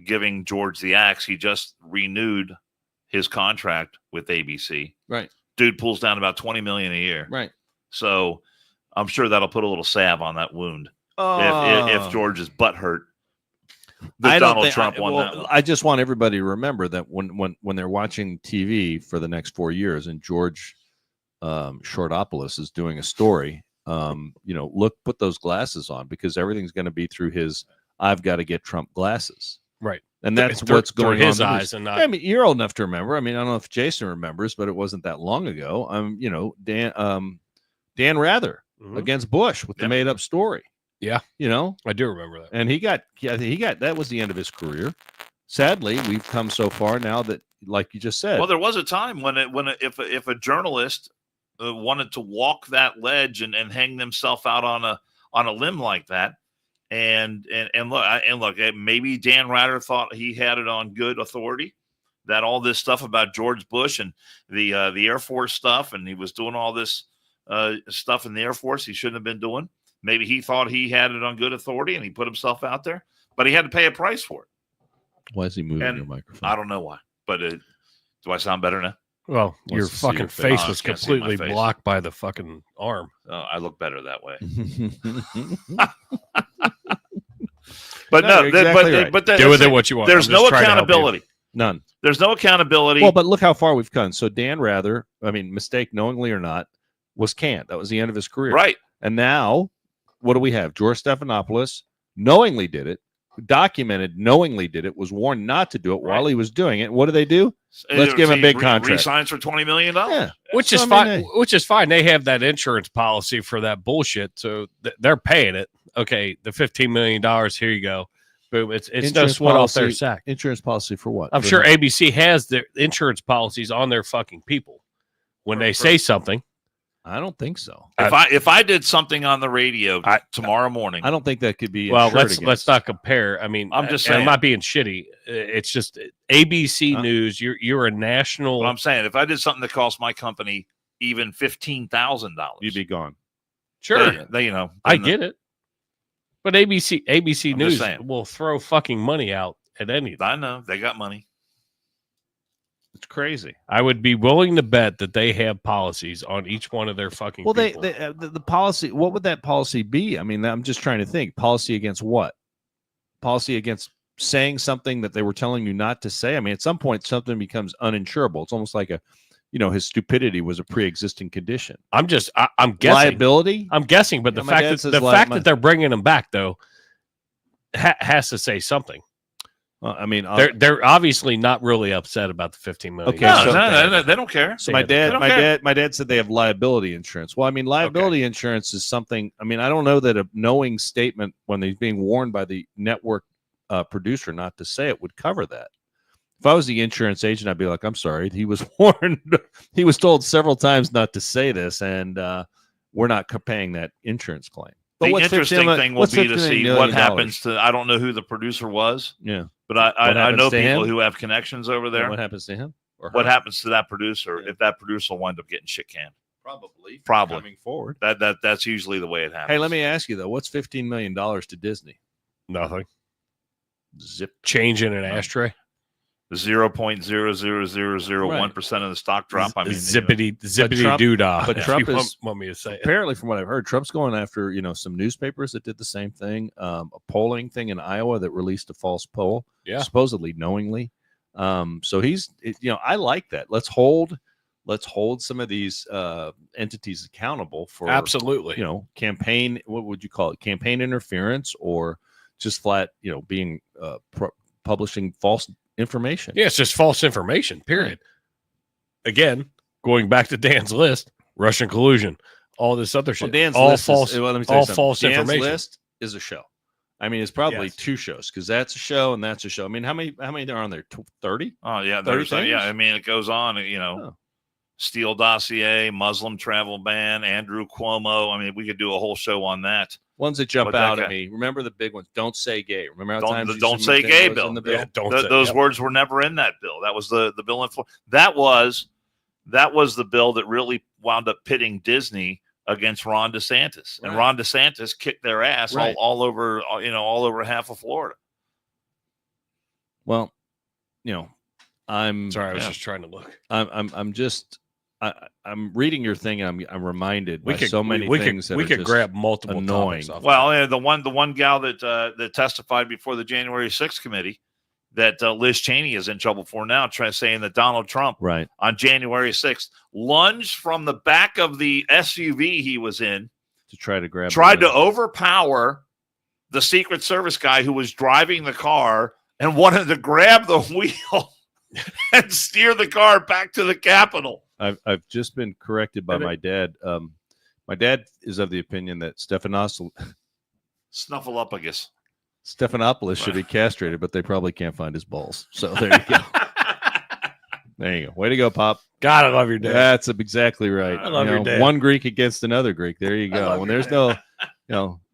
giving George the axe. He just renewed his contract with ABC. Right. Dude pulls down about $20 million a year. Right. So I'm sure that'll put a little salve on that wound Oh. if George's butt hurt. Donald Trump won that one. I just want everybody to remember that when they're watching TV for the next 4 years and George Shortopoulos is doing a story, put those glasses on because everything's going to be through his I've got to get Trump glasses. Right. And that's Through- what's going through his on. eyes and not. I mean, you're old enough to remember. I mean, I don't know if Jason remembers, but it wasn't that long ago. Dan Rather Mhm. against Bush with the Yep. made up story. Yeah. You know, I do remember that. and he got that was the end of his career. Sadly, we've come so far now that, like you just said, Well, there was a time if a journalist wanted to walk that ledge and hang themselves out on a limb like that, and look, maybe Dan Rather thought he had it on good authority that all this stuff about George Bush and the Air Force stuff, and he was doing all this stuff in the Air Force he shouldn't have been doing. Maybe he thought he had it on good authority and he put himself out there, but he had to pay a price for it. why is he moving And your microphone? I don't know why, but do I sound better now? Well, your to see fucking your face. face Oh, I was can't see my completely face. blocked by the fucking arm. I look better that way. No, But no, you're exactly right. but Do with it what you want. there's I'm just no trying to help you. accountability. None. There's no accountability. Well, but look how far we've come. So Dan Rather, I mean, mistake knowingly or not, was canned. That was the end of his career. right. And now, what do we have? George Stephanopoulos knowingly did it, documented knowingly did it, was warned not to do it while he was doing it. What do they do? Let's give him a big contract. Resigns for $20 million. Yeah. Which So, is I mean, fine. Which is fine. They have that insurance policy for that bullshit, so they're paying it. Okay, the $15 million. Here you go. Boom. It's Insurance just went off their policy- sack. Insurance policy for what? I'm For sure who? ABC has their insurance policies on their fucking people. When they say something, I don't think so. If I did something on the radio I- tomorrow morning, I don't think that could be. well, insured let's against. not compare. I mean, I'm just and I'm saying. not being shitty. It's just ABC Huh? News. You're a national. what I'm saying, if I did something that cost my company even $15,000, You'd be gone. sure. I get it. But ABC I'm just News saying. will throw fucking money out at anything. I know they got money. It's crazy. I would be willing to bet that they have policies on each one of their fucking Well, people. the policy. What would that policy be? I mean, I'm just trying to think. Policy against what? Policy against saying something that they were telling you not to say. I mean, at some point, something becomes uninsurable. It's almost like his stupidity was a pre-existing condition. I'm guessing. Liability. I'm guessing, but Yeah, the my fact dad that says the li- fact my- that they're bringing them back though has to say something. I mean, They're obviously not really upset about the $15 million. Okay, No, so- no, they don't care. So my dad, don't care. my dad said they have liability insurance. Well, I mean, liability insurance is something. I mean, I don't know that a knowing statement when he's being warned by the network producer not to say it would cover that. If I was the insurance agent, I'd be like, I'm sorry, he was warned. He was told several times not to say this, and we're not paying that insurance claim. But The what's interesting 15 thing will what's be to $15 see million what happens to. I don't know who the producer was, Yeah, but I happens know to people him? who have connections over there. what happens to him? Or What her? happens to that producer Yeah. if that producer will wind up getting shit canned? Probably Probably. forward. That's usually the way it happens. Hey, let me ask you though, what's $15 million to Disney? Nothing. Zip. Change in an ashtray. 0.00001% of the stock drop. I mean, zippity Trump- doodah. but if Trump you is- want me to say it. Apparently, from what I've heard, Trump's going after some newspapers that did the same thing. A polling thing in Iowa that released a false poll, supposedly knowingly. So I like that. Let's hold some of these entities accountable for Absolutely. Campaign. What would you call it? Campaign interference, or just flat being publishing false information. Yeah, it's just false information, period. Again, going back to Dan's list, Russian collusion, all this other shit. Dan's all list false, let me tell you all something. false Dan's information. list is a show. I mean, it's probably two shows because that's a show and that's a show. I mean, how many are on there? 30? Oh yeah, 30 things? I mean, it goes on. Steele dossier, Muslim travel ban, Andrew Cuomo. I mean, we could do a whole show on that. Ones that jump out at me. Remember the big ones. Don't say gay. Remember how times don't say gay bill. In the bill? Yeah, those words were never in that bill. That was the bill in that was the bill that really wound up pitting Disney against Ron DeSantis, and Ron DeSantis kicked their ass all over half of Florida. Well, I'm sorry. I was just trying to look. I'm reading your thing, and I'm reminded by so many things that we could grab multiple annoying. Well, the one gal that testified before the January 6th committee that Liz Cheney is in trouble for now, saying that Donald Trump on January 6th lunged from the back of the SUV he was in to tried to overpower the Secret Service guy who was driving the car and wanted to grab the wheel and steer the car back to the Capitol. I've just been corrected by my dad. My dad is of the opinion that Snuffleupagus. Stephanopoulos should be castrated, but they probably can't find his balls. So there you go. There you go. Way to go, Pop. God, I love your dad. That's exactly right. I love your dad. One Greek against another Greek. There you go. When there's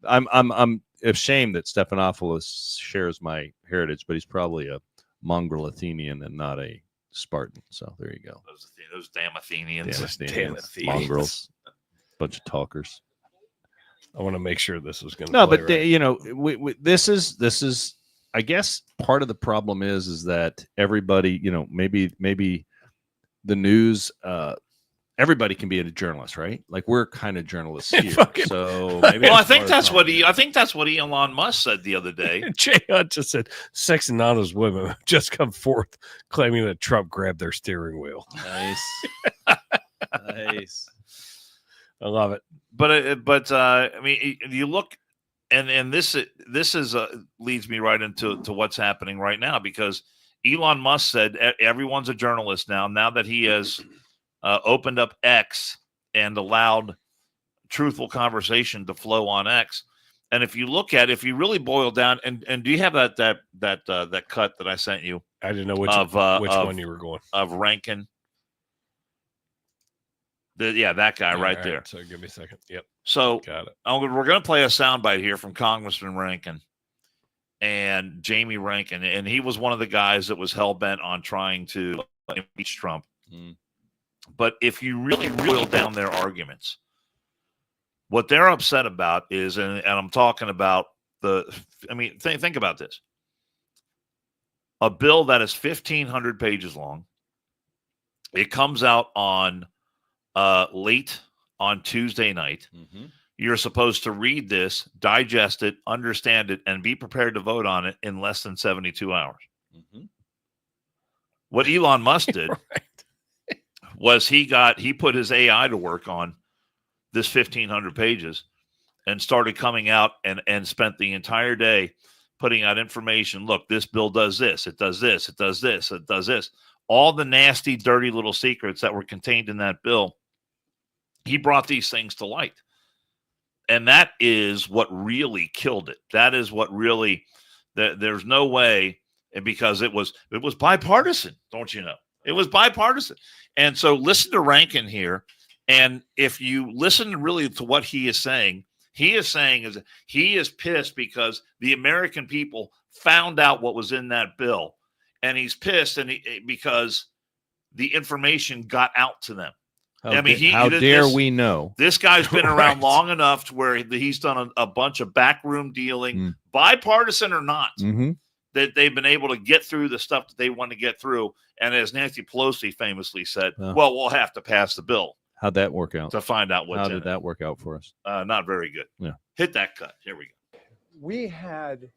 I'm ashamed that Stephanopoulos shares my heritage, but he's probably a mongrel Athenian and not a Spartan. So there you go. Those damn Athenians. Damn Athenians. Mongrels. Bunch of talkers. I want to make sure this is going to. No, but this is. I guess part of the problem is that everybody, maybe the news. Everybody can be a journalist, right? Like we're kind of journalists here. So maybe I think that's what Elon Musk said the other day. Jay Hunt just said, "Sex and anonymous women have just come forth claiming that Trump grabbed their steering wheel." Nice, nice. I love it. But I mean, you look, and this is leads me right into what's happening right now, because Elon Musk said everyone's a journalist now. Now that he has opened up X and allowed truthful conversation to flow on X, and if you really boil down, and do you have that cut that I sent you? I didn't know which one you were going of Rankin. That guy right there. So give me a second. Yep. So got it. We're going to play a soundbite here from Congressman Rankin and Jamie Rankin, and he was one of the guys that was hell bent on trying to impeach Trump. But if you really boil down their arguments, what they're upset about is, and I'm talking about think about this: a bill that is 1,500 pages long. It comes out on late on Tuesday night. You're supposed to read this, digest it, understand it, and be prepared to vote on it in less than 72 hours. What Elon Musk did was he put his AI to work on this 1,500 pages and started coming out and spent the entire day putting out information. Look, this bill does this. It does this. It does this. It does this. All the nasty, dirty little secrets that were contained in that bill. He brought these things to light. And that is what really killed it. That is what really, there's no way, and because it was bipartisan, don't you know? It was bipartisan. And so listen to Rankin here. And if you listen really to what he is saying he is pissed because the American people found out what was in that bill. And he's pissed because the information got out to them. How dare we know? This guy's been around long enough to where he's done a bunch of backroom dealing, bipartisan or not. that they've been able to get through the stuff that they want to get through. And as Nancy Pelosi famously said, well, we'll have to pass the bill. How'd that work out? To find out what's How in did it. that work out for us? Not very good. Yeah. Hit that cut. Here we go. We had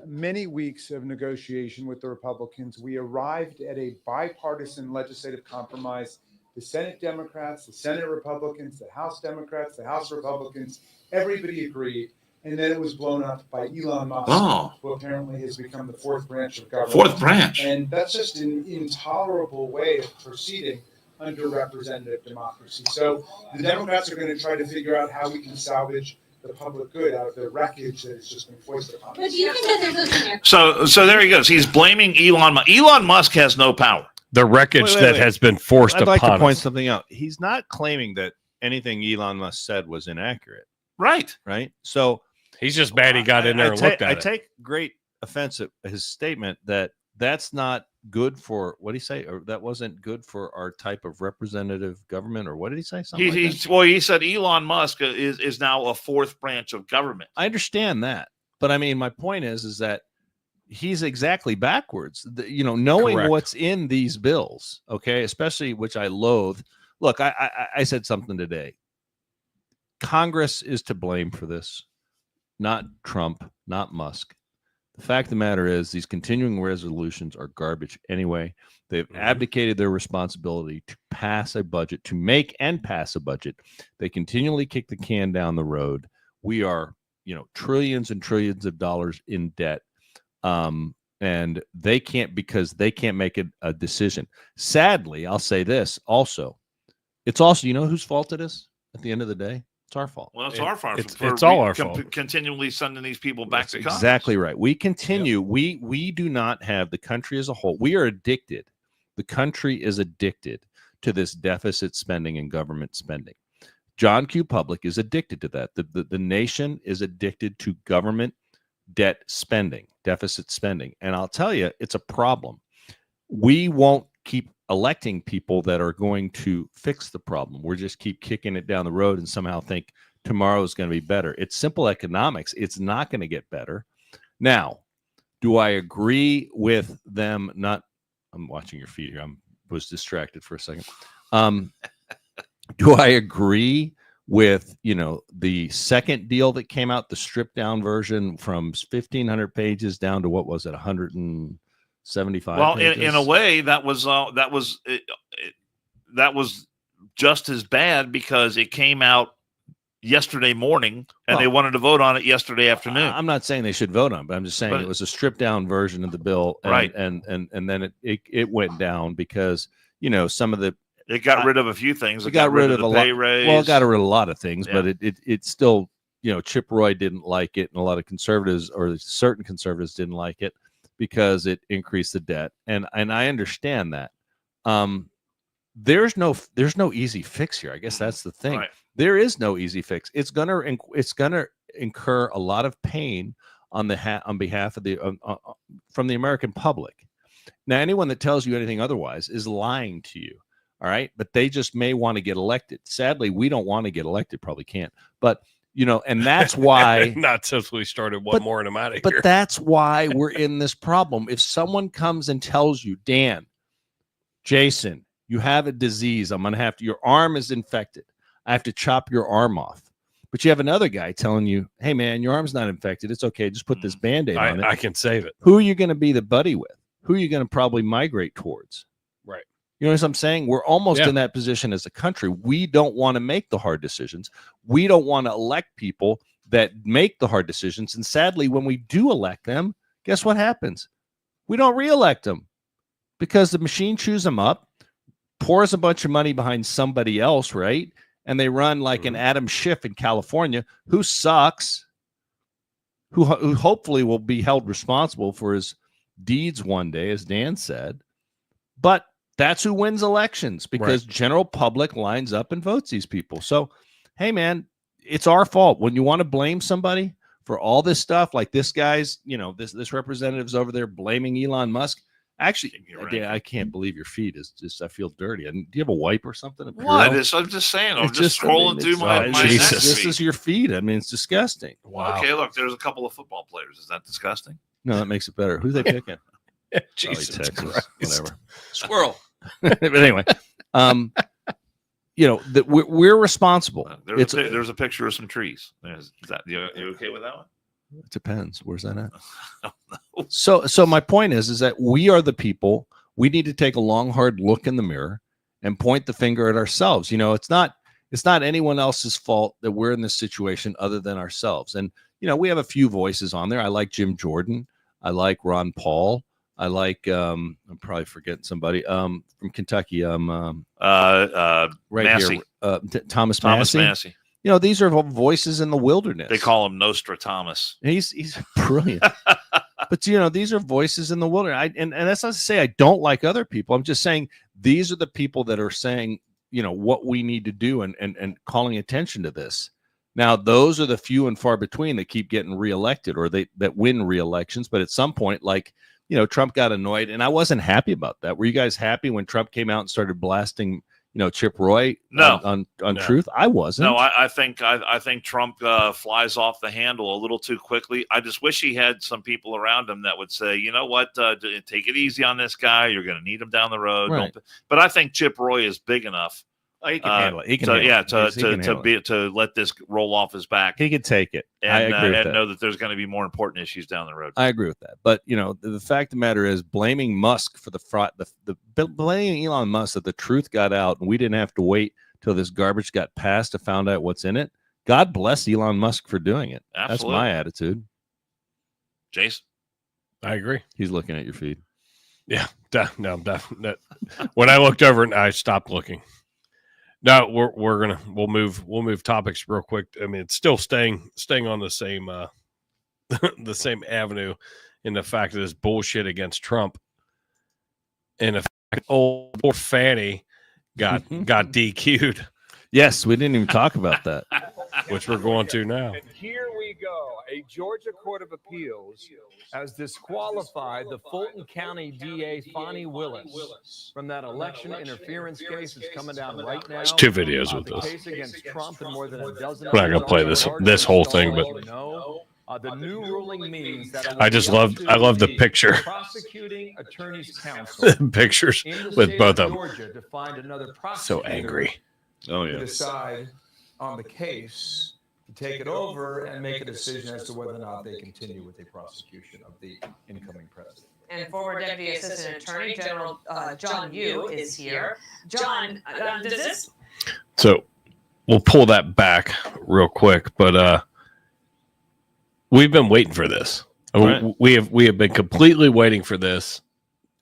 many weeks of negotiation with the Republicans. We arrived at a bipartisan legislative compromise. The Senate Democrats, the Senate Republicans, the House Democrats, the House Republicans, everybody agreed. And then it was blown up by Elon Musk, who apparently has become the fourth branch of government. Fourth branch. And that's just an intolerable way of proceeding under representative democracy. So the Democrats are going to try to figure out how we can salvage the public good out of the wreckage that has just been foisted upon us. But do you think that there's a scenario? So there he goes. He's blaming Elon Musk. Elon Musk has no power. The wreckage that has been forced I'd like upon to point us. something out. He's not claiming that anything Elon Musk said was inaccurate, Right. right? So He's just mad he got in there and looked at I it. take great offense at his statement that that's not good for, what did he say? Or that wasn't good for our type of representative government, or what did he say? Something like that? He said Elon Musk is now a fourth branch of government. I understand that, but I mean, my point is that he's exactly backwards. Knowing Correct. what's in these bills, okay, especially which I loathe. Look, I said something today. Congress is to blame for this, not Trump, not Musk. The fact of the matter is, these continuing resolutions are garbage anyway. They've abdicated their responsibility to pass a budget, to make and pass a budget. They continually kick the can down the road. We are, trillions and trillions of dollars in debt. And they can't, because they can't make a decision. Sadly, I'll say this also. It's also, whose fault it is at the end of the day? It's our fault. Well, it's our fault. It's all our fault. Continually sending these people back to Congress. Exactly right. We continue. Yep. We do not have, the country as a whole. We are addicted. The country is addicted to this deficit spending and government spending. John Q. Public is addicted to that. The nation is addicted to government debt spending, deficit spending. And I'll tell you, it's a problem. We won't keep electing people that are going to fix the problem. We're just keep kicking it down the road and somehow think tomorrow is going to be better. It's simple economics. It's not going to get better. Now, do I agree with them not? I'm watching your feet here. I was distracted for a second. Do I agree with, the second deal that came out, the stripped down version from 1,500 pages down to, what was it, 175 well, pages? in a way, that was just as bad, because it came out yesterday morning and they wanted to vote on it yesterday afternoon. I'm not saying they should vote on it, but I'm just saying it was a stripped down version of the bill. And, right. And then it went down because, some of the, it got rid of a few things. It got rid of the a pay lot. raise. Well, it got rid of a lot of things, Yeah. but it still, Chip Roy didn't like it, and a lot of conservatives, or certain conservatives, didn't like it because it increased the debt. And I understand that. There's no easy fix here. I guess that's the thing. Right. There is no easy fix. It's gonna incur a lot of pain on behalf of from the American public. Now, anyone that tells you anything otherwise is lying to you. All right, but they just may want to get elected. Sadly, we don't want to get elected. Probably can't. But and that's why. Not since we started one more and I'm out of here. But that's why we're in this problem. If someone comes and tells you, Dan, Jason, you have a disease, I'm gonna have to. Your arm is infected. I have to chop your arm off. But you have another guy telling you, hey man, your arm's not infected. It's okay. Just put this Band-Aid on it. I can save it. Who are you going to be the buddy with? Who are you going to probably migrate towards? Right. You know what I'm saying? We're almost in that position as a country. We don't want to make the hard decisions. We don't want to elect people that make the hard decisions. And sadly, when we do elect them, guess what happens? We don't reelect them because the machine chews them up, pours a bunch of money behind somebody else, right? And they run like an Adam Schiff in California, who sucks, who hopefully will be held responsible for his deeds one day, as Dan said. But that's who wins elections, because general public lines up and votes these people. So, hey, man, it's our fault. When you want to blame somebody for all this stuff, like this guy's, this representative's over there blaming Elon Musk. Actually, I can't believe your feet is just, I feel dirty. Do you have a wipe or something? What? I'm just saying. I'm just scrolling through my Jesus. This is your feet. I mean, it's disgusting. Wow. Okay, look, there's a couple of football players. Is that disgusting? No, that makes it better. Who they picking? Jesus Texas, Christ. whatever. Squirrel. But anyway, we're responsible. There's a picture of some trees. Is that you okay with that one? It depends. Where's that at? So my point is that we are the people. We need to take a long, hard look in the mirror and point the finger at ourselves. It's not anyone else's fault that we're in this situation other than ourselves. And we have a few voices on there. I like Jim Jordan. I like Ron Paul. I like I'm probably forgetting somebody from Kentucky. Right Massey. here, Thomas Massey. These are voices in the wilderness. They call him Nostradamus. He's brilliant. But these are voices in the wilderness. And that's not to say I don't like other people. I'm just saying these are the people that are saying what we need to do and calling attention to this. Now, those are the few and far between that keep getting reelected or that win reelections. But at some point, Trump got annoyed, and I wasn't happy about that. Were you guys happy when Trump came out and started blasting, Chip Roy on Truth? I wasn't. No, I think Trump flies off the handle a little too quickly. I just wish he had some people around him that would say, you know what, take it easy on this guy. You're going to need him down the road. Right. But I think Chip Roy is big enough. He can handle it. He can to let this roll off his back. He can take it. And, I agree with and that. know that there's going to be more important issues down the road. I agree with that. But the fact of the matter is, blaming Musk for the fraud, blaming Elon Musk that the truth got out and we didn't have to wait till this garbage got passed to find out what's in it. God bless Elon Musk for doing it. Absolutely. That's my attitude. Jason, I agree. He's looking at your feed. Yeah, no, definitely. When I looked over and I stopped looking. No, we'll move topics real quick. I mean, it's still staying on the same the same avenue in the fact that it's bullshit against Trump. And the fact old poor Fanny got DQ'd. Yes, we didn't even talk about that. Which we're going to now. And here we go. A Georgia Court of Appeals has disqualified the Fulton County DA, Fonnie Willis, from that election interference case that's coming down right now. There's two videos with The this. case against Trump and more than a dozen. I'm not gonna play this whole thing, but the new ruling means that I love the picture. Prosecuting Attorney's Counsel Pictures in the with state both of them. Georgia to find another So prosecutor angry. Oh to decide on the case, to take it over and make a decision as to whether or not they continue with the prosecution of the incoming president. And former Deputy Assistant Attorney General John Yoo is here. John, does this? So we'll pull that back real quick, but we've been waiting for this. Right. We have been completely waiting for this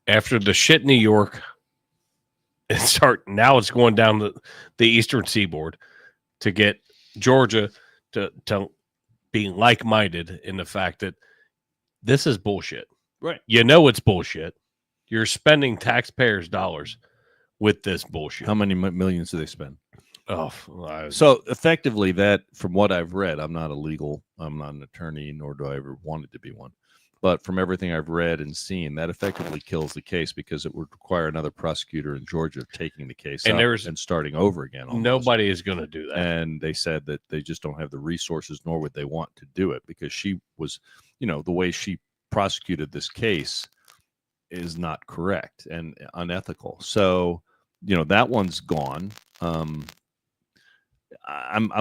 after the shit in New York. Now it's going down the Eastern Seaboard to get Georgia to be like-minded in the fact that this is bullshit. Right. It's bullshit. You're spending taxpayers' dollars with this bullshit. How many millions do they spend? Oh, So effectively, that from what I've read, I'm not an attorney, nor do I ever wanted to be one. But from everything I've read and seen, that effectively kills the case because it would require another prosecutor in Georgia taking the case and starting over again. Almost. Nobody is going to do that. And they said that they just don't have the resources, nor would they want to do it because she was, the way she prosecuted this case is not correct and unethical. So, that one's gone. I'm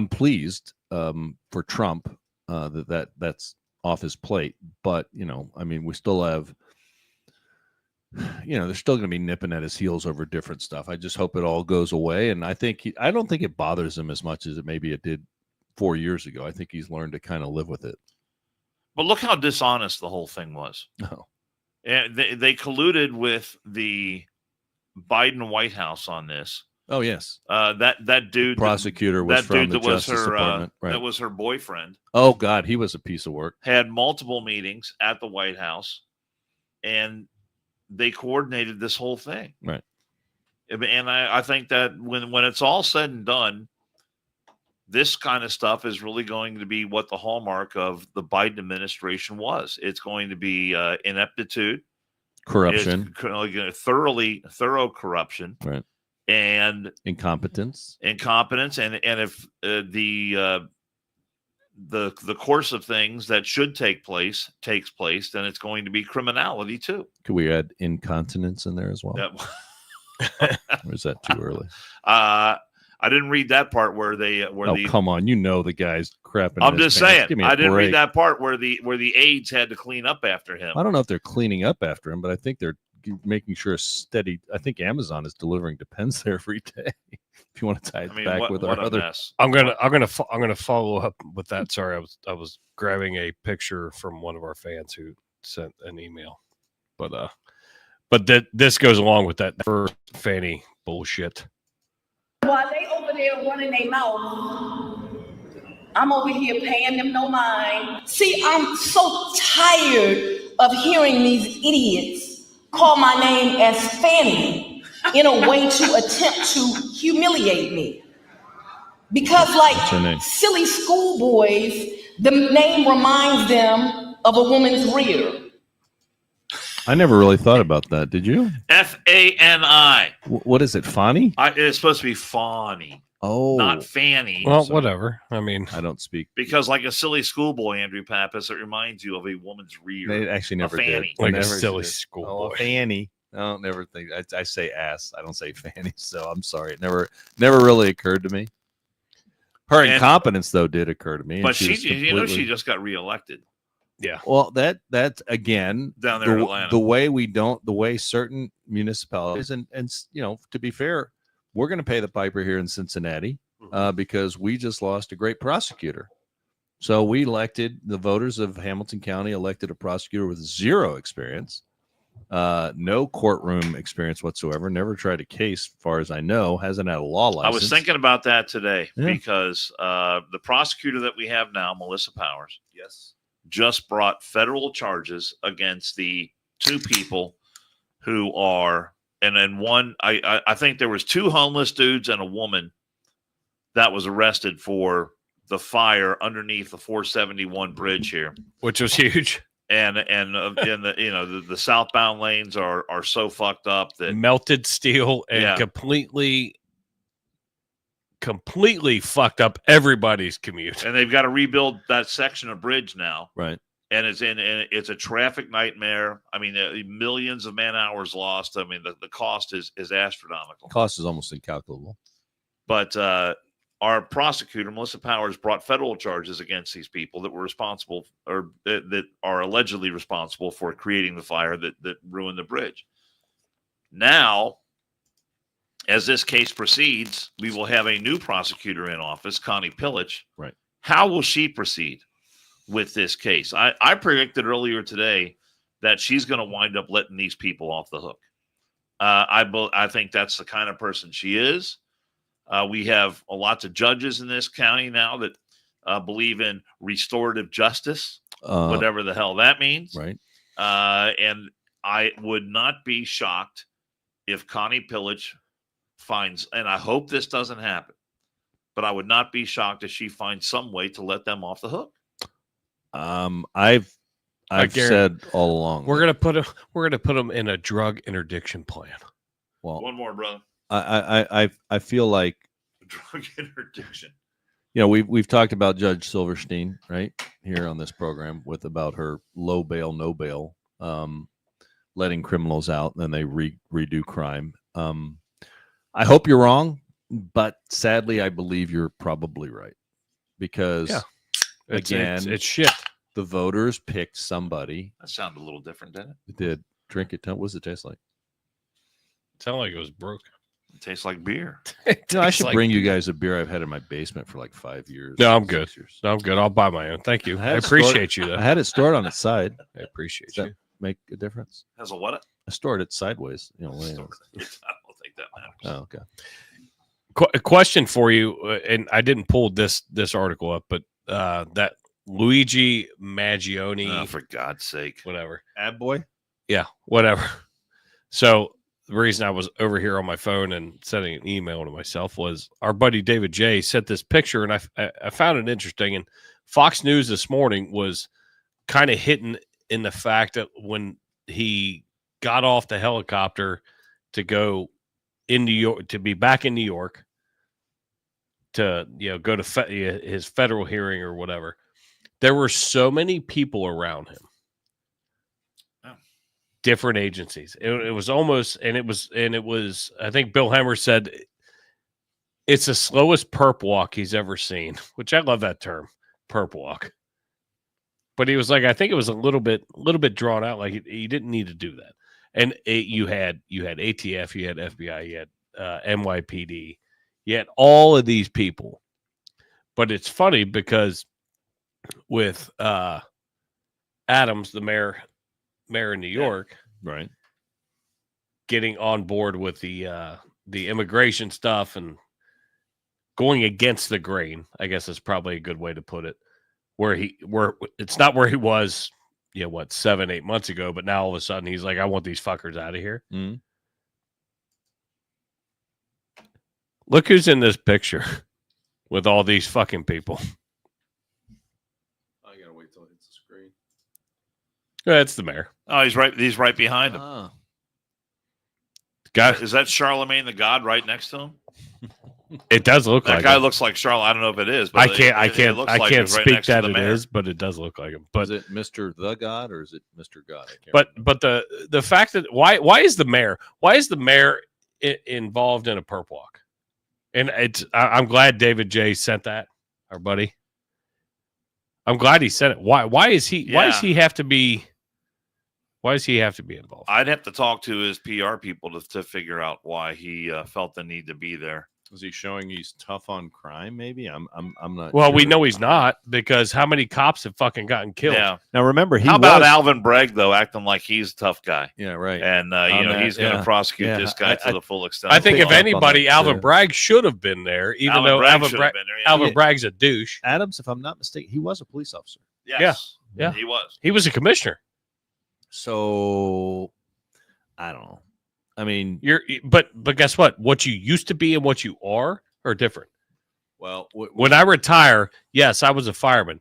pleased for Trump that's off his plate, but we still have, they're still going to be nipping at his heels over different stuff. I just hope it all goes away, and I don't think it bothers him as much as it did 4 years ago. I think he's learned to kind of live with it. But look how dishonest the whole thing was. Oh. And they colluded with the Biden White House on this. Oh yes, that dude, the prosecutor was from the Justice Department. Right. That was her boyfriend. Oh God, he was a piece of work. Had multiple meetings at the White House, and they coordinated this whole thing. Right. And I think that when it's all said and done, this kind of stuff is really going to be what the hallmark of the Biden administration was. It's going to be ineptitude, corruption, thorough corruption, right, and incompetence, and if the the course of things that should take place takes place, then it's going to be criminality too. Could we add incontinence in there as well? Or is that too early? I didn't read that part where they come on, the guy's crapping. I'm just saying, I didn't break. read that part where the aides had to clean up after him. I don't know if they're cleaning up after him, but I think they're making sure a steady. I think Amazon is delivering Depends there every day. If you want to tie it back with our other mess. I'm gonna follow up with that. Sorry, I was grabbing a picture from one of our fans who sent an email, but this goes along with that first Fanny bullshit. While they over there running their mouth, I'm over here paying them no mind. See, I'm so tired of hearing these idiots call my name as Fanny in a way to attempt to humiliate me. Because like silly schoolboys, the name reminds them of a woman's rear. I never really thought about that. Did you? Fani. What is it? Fani? It's supposed to be Fawny. Oh, not Fanny. Well, whatever. I mean, I don't speak because like a silly schoolboy, Andrew Pappas, it reminds you of a woman's rear. They actually never did. Like never a silly schoolboy. Oh, Fanny. I don't never think. I say ass. I don't say Fanny. So I'm sorry. It never really occurred to me. Her incompetence though did occur to me. But she just got reelected. Yeah. Well, that's again down there in Atlanta. The way certain municipalities and to be fair, we're going to pay the piper here in Cincinnati because we just lost a great prosecutor. So the voters of Hamilton County elected a prosecutor with zero experience, no courtroom experience whatsoever, never tried a case, as far as I know, hasn't had a law license. I was thinking about that today because the prosecutor that we have now, Melissa Powers, just brought federal charges against the two people who are, and then one, I think there was two homeless dudes and a woman that was arrested for the fire underneath the 471 bridge here, which was huge. And in the southbound lanes are so fucked up that melted steel and completely fucked up everybody's commute. And they've got to rebuild that section of bridge now. Right. And it's a traffic nightmare. I mean, millions of man hours lost. I mean, the cost is astronomical. Cost is almost incalculable. But our prosecutor, Melissa Powers, brought federal charges against these people that were responsible or that are allegedly responsible for creating the fire that ruined the bridge. Now, as this case proceeds, we will have a new prosecutor in office, Connie Pillich. Right. How will she proceed with this case? I predicted earlier today that she's going to wind up letting these people off the hook. I think that's the kind of person she is. We have lots of judges in this county now that believe in restorative justice, whatever the hell that means. Right. And I would not be shocked if Connie Pillich finds, and I hope this doesn't happen, but I would not be shocked if she finds some way to let them off the hook. I've said all along we're gonna put them in a drug interdiction plan. Well, one more, brother. I feel like drug interdiction. We've talked about Judge Silverstein right here on this program about her low bail, no bail, letting criminals out and then they redo crime. I hope you're wrong, but sadly, I believe you're probably right because it's shit. The voters picked somebody. That sounded a little different, didn't it? It did. Drink it. What does it taste like? It sounded like it was broke. It tastes like beer. I should bring you guys a beer I've had in my basement for like 5 years. No, I'm good. No, I'm good. I'll buy my own. Thank you. I appreciate you. Though. I had it stored on its side. I appreciate Does that make a difference? Has a what? I stored it sideways. I don't think that matters. Oh, okay. A question for you, and I didn't pull this article up, but that Luigi Maggioni. Oh, for God's sake. Whatever. Ad boy? Yeah, whatever. So the reason I was over here on my phone and sending an email to myself was our buddy David J sent this picture, and I found it interesting. And Fox News this morning was kind of hitting in the fact that when he got off the helicopter to go in New York, to be back in New York, to go to his federal hearing or whatever, There were so many people around him. Different agencies. It was almost, and it was. I think Bill Hemmer said it's the slowest perp walk he's ever seen, which I love that term, perp walk. But he was like, I think it was a little bit drawn out. Like he didn't need to do that. And you had ATF, you had FBI, you had NYPD, you had all of these people. But it's funny because with Adams, the mayor in New York, right, getting on board with the immigration stuff and going against the grain, I guess is probably a good way to put it. Where it's not where he was, 7-8 months ago, but now all of a sudden he's like, I want these fuckers out of here. Mm-hmm. Look who's in this picture with all these fucking people. I gotta wait till it hits the screen. That's the mayor. Oh, he's right behind him. Ah. Is that Charlemagne the God right next to him? It does look that like guy him. looks like Charlotte. I don't know if it is, but I can't right speak that it is, but it does look like him. But is it Mr. the God or is it Mr. God? But the fact that why is the mayor involved in a perp walk? And I'm glad David J sent that, our buddy. I'm glad he sent it. Why does he have to be involved? I'd have to talk to his PR people to figure out why he felt the need to be there. Is he showing he's tough on crime? Maybe I'm not. Well, sure. we know he's not, because how many cops have fucking gotten killed? Yeah. Now remember, how about Alvin Bragg though, acting like he's a tough guy? Yeah, right. And he's going to prosecute this guy to the full extent. I think if anybody, Alvin Bragg should have been there, even though Alvin Bragg's a douche. Adams, if I'm not mistaken, he was a police officer. Yes. Yeah, he was. He was a commissioner. So I don't know. I mean, but guess what? What you used to be and what you are different. Well, when I retire, yes, I was a fireman,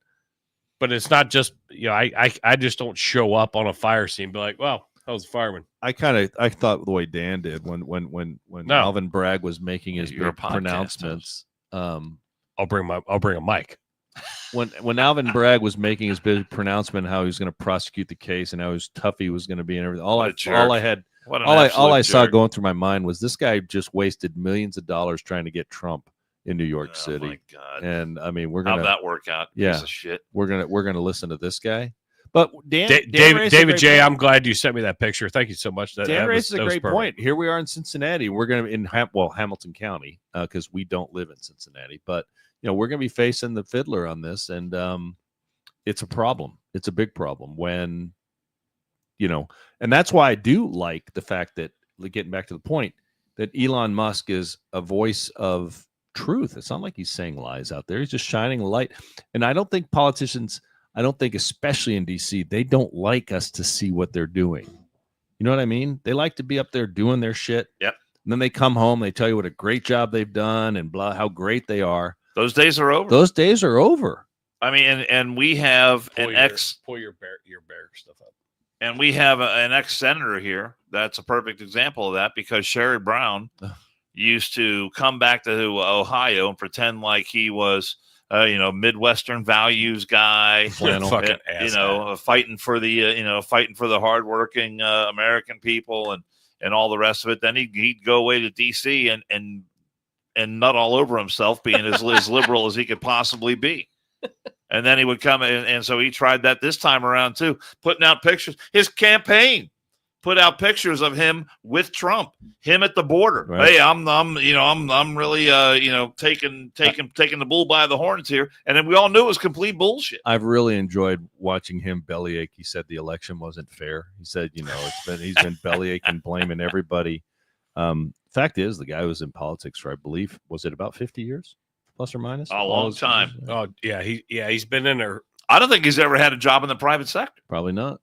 but it's not just I just don't show up on a fire scene and be like, well, I was a fireman. I thought the way Dan did when Alvin Bragg was making his big pronouncements. I'll bring a mic. When Alvin Bragg was making his big pronouncement, how he was going to prosecute the case and how tough he was going to be and everything. All I saw going through my mind was this guy just wasted millions of dollars trying to get Trump in New York City. My God. And I mean, how'd that work out? Yeah, piece of shit. We're gonna listen to this guy. But David J, I'm glad you sent me that picture. Thank you so much. Dan raises a great point. Here we are in Cincinnati. We're going to in Hamilton County because we don't live in Cincinnati. But we're going to be facing the fiddler on this, and it's a problem. It's a big problem when and that's why I do like the fact that, getting back to the point, that Elon Musk is a voice of truth. It's not like he's saying lies out there. He's just shining a light. And I don't think politicians, especially in DC, they don't like us to see what they're doing. You know what I mean? They like to be up there doing their shit. Yep. And then they come home, they tell you what a great job they've done and blah, how great they are. Those days are over. Those days are over. I mean, and we have pull your bear stuff up. And we have an ex-senator here that's a perfect example of that, because Sherry Brown used to come back to Ohio and pretend like he was, Midwestern values guy, fighting for the hardworking American people and all the rest of it. Then he'd go away to D.C. and nut all over himself, being as liberal as he could possibly be. And then he would come in, and so he tried that this time around too, putting out pictures. His campaign put out pictures of him with Trump, him at the border. Right. Hey, I'm really taking the bull by the horns here. And then we all knew it was complete bullshit. I've really enjoyed watching him bellyache. He said the election wasn't fair. He said, he's been bellyaching, blaming everybody. Fact is, the guy was in politics for, I believe, was it about 50 years? Plus or minus? A long time. Oh, yeah. He's been in there. I don't think he's ever had a job in the private sector. Probably not.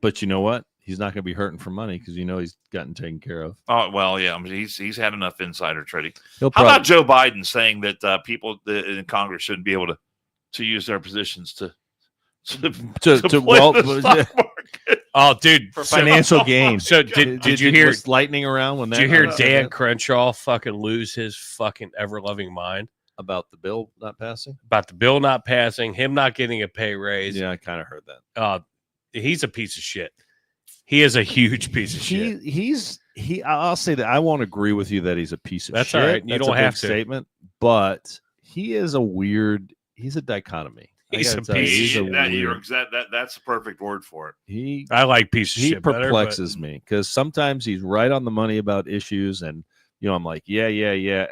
But you know what? He's not going to be hurting for money because he's gotten taken care of. Oh, well, yeah. I mean, he's had enough insider trading. How about Joe Biden saying that people in Congress shouldn't be able to use their positions to Oh, dude, for financial gain. So did you hear? Was lightning around when that? Did you hear Dan Crenshaw fucking lose his fucking ever loving mind? About the bill not passing? About the bill not passing, him not getting a pay raise. Yeah, I kind of heard that. He's a piece of shit. He is a huge piece of shit. I'll say that I won't agree with you that he's a piece of That's shit. all right. You That's don't a have big to. statement, but he is he's a dichotomy. He's a piece. That's the perfect word for it. I like piece of he shit better, perplexes me because sometimes he's right on the money about issues, and I'm like, yeah,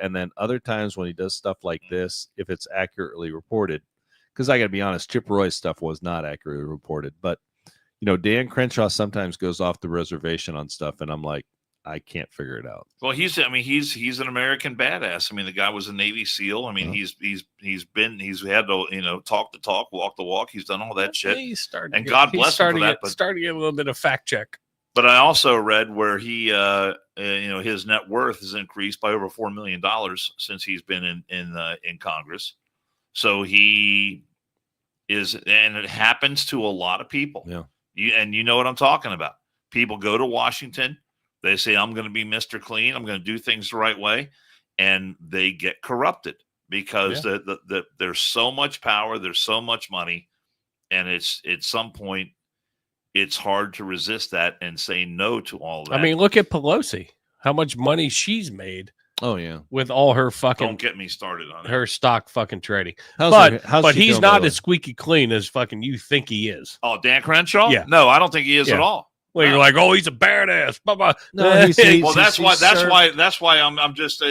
and then other times when he does stuff like this, if it's accurately reported, because I got to be honest, Chip Roy's stuff was not accurately reported, but Dan Crenshaw sometimes goes off the reservation on stuff, and I'm like, I can't figure it out. Well, he's an American badass. I mean, the guy was a Navy SEAL. I mean, he's had to talk the talk, walk the walk. He's done all that shit. And God bless him for that. But starting to get a little bit of fact check. But I also read where he, his net worth has increased by over $4 million since he's been in Congress. So he is, and it happens to a lot of people. Yeah. You know what I'm talking about. People go to Washington. They say, I'm going to be Mr. Clean. I'm going to do things the right way. And they get corrupted because there's so much power. There's so much money. And it's at some point, it's hard to resist that and say no to all that. I mean, look at Pelosi. How much money she's made. Oh, yeah. With all her fucking. Don't get me started on it. Her stock fucking trading. How's But she he's doing, not by the as squeaky clean as fucking you think he is. Oh, Dan Crenshaw? Yeah. No, I don't think he is at all. Well, you're like, oh, he's a badass. Blah-blah. No, well, that's why I'm just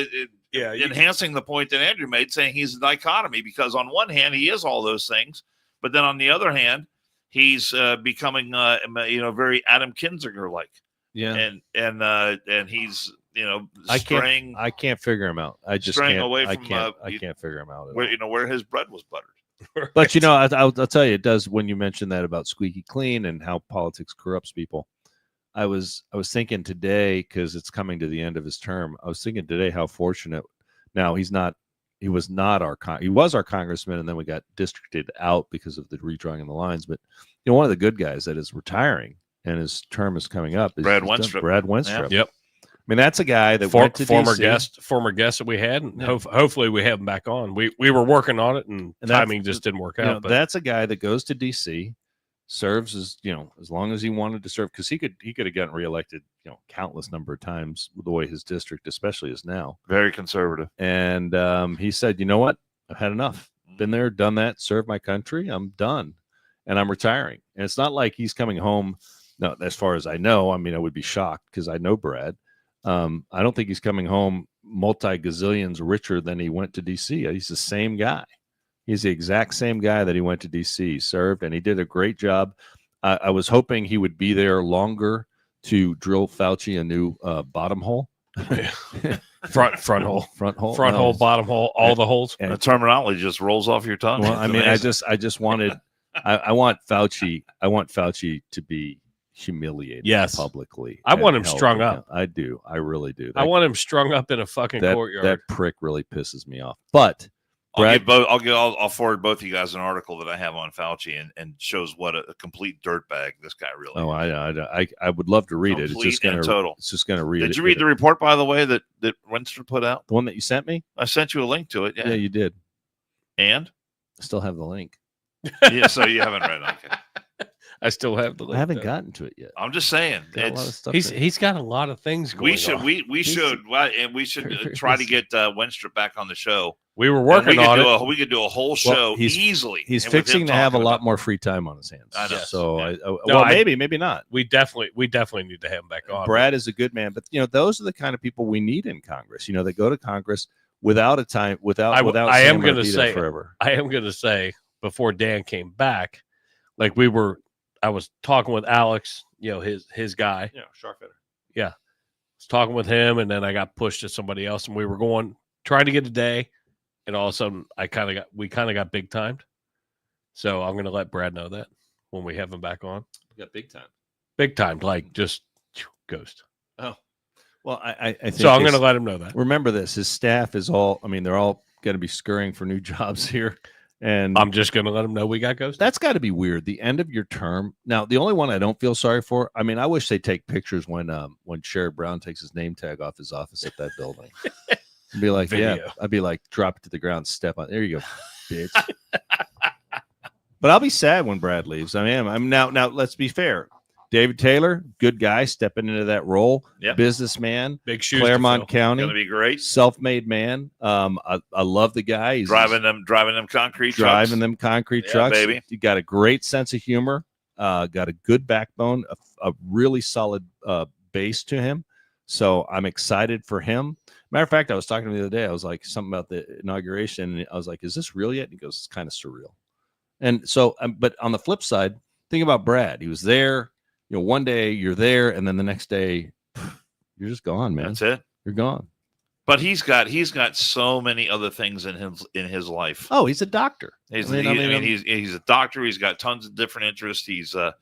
enhancing the point that Andrew made, saying he's a dichotomy, because on one hand he is all those things, but then on the other hand he's becoming very Adam Kinzinger like. Yeah, and he's straying. I can't figure him out. I just straying can't. away I from can't figure him out. Where his bread was buttered. But I'll tell you, it does when you mention that about squeaky clean and how politics corrupts people. I was thinking today, because it's coming to the end of his term. I was thinking today how fortunate. Now he was our congressman, and then we got districted out because of the redrawing of the lines. But one of the good guys that is retiring and his term is coming up is Brad Wenstrup. Brad Wenstrup. Yep. I mean, that's a guy that went to former DC. guest that we had, and hopefully we have him back on. We were working on it, and timing just didn't work out. But that's a guy that goes to DC, serves as long as he wanted to serve, because he could have gotten reelected countless number of times the way his district especially is now. Very conservative. And he said, you know what, I've had enough. Been there, done that, served my country. I'm done, and I'm retiring. And it's not like he's coming home. No, as far as I know, I mean, I would be shocked because I know Brad. I don't think he's coming home multi-gazillions richer than he went to DC. He's the same guy. He's the exact same guy that he went to DC, served, and he did a great job. I was hoping he would be there longer to drill Fauci a new bottom hole. front hole, bottom hole, all the holes. And the terminology just rolls off your tongue. Well, I mean, I just wanted, I want Fauci to be humiliated publicly. I want him strung up. I do. I really do. I want him strung up in a fucking courtyard. That prick really pisses me off. But Brad, I'll forward both of you guys an article that I have on Fauci and shows what a complete dirtbag this guy really is. I would love to read it. It's just gonna total. It's just gonna read it. Did you read the report, by the way, that Winster put out? The one that you sent me? I sent you a link to it. Yeah, you did. And I still have the link. Yeah, so you haven't read it. Okay. I still have the link. I haven't gotten to it yet. I'm just saying, he's got a lot of things going on. We should try to get Wenstrup back on the show. We were working on it. We could do a whole show easily. He's fixing to have a lot more free time on his hands. I know. So maybe not. We definitely need to have him back on. Brad is a good man, but those are the kind of people we need in Congress. They go to Congress without a time without. I am going to say forever. I am going to say before Dan came back, like I was talking with Alex, his guy. Yeah, Sharfitter. Yeah. I was talking with him, and then I got pushed to somebody else, and we were trying to get a day, and all of a sudden we kind of got big timed. So I'm going to let Brad know that when we have him back on. You got big time. Big timed, like just ghost. Oh. Well, I think so I'm going to let him know that. Remember this, his staff is all, they're all going to be scurrying for new jobs here. And I'm just going to let them know we got ghosted. That's got to be weird. The end of your term. Now, the only one I don't feel sorry for, I wish they take pictures when Sherrod Brown takes his name tag off his office at that building. I'd be like, video. yeah. I'd be like, drop it to the ground, step on. There you go, bitch. But I'll be sad when Brad leaves. I am. I'm now. Now, let's be fair. David Taylor, good guy, stepping into that role. Yep. Businessman, Big shoes. Claremont County, Going to be great. self-made man. I love the guy. He's Driving them concrete trucks. driving them concrete trucks. Baby. He got a great sense of humor. Got a good backbone. A really solid base to him. So I'm excited for him. Matter of fact, I was talking to him the other day. I was like, something about the inauguration. And I was like, is this real yet? And he goes, it's kind of surreal. And so, but on the flip side, think about Brad. He was there. You know, one day you're there, and then the next day you're just gone, man. That's it. You're gone. But he's got so many other things in his life. Oh, he's a doctor. He's a doctor. He's got tons of different interests. He's got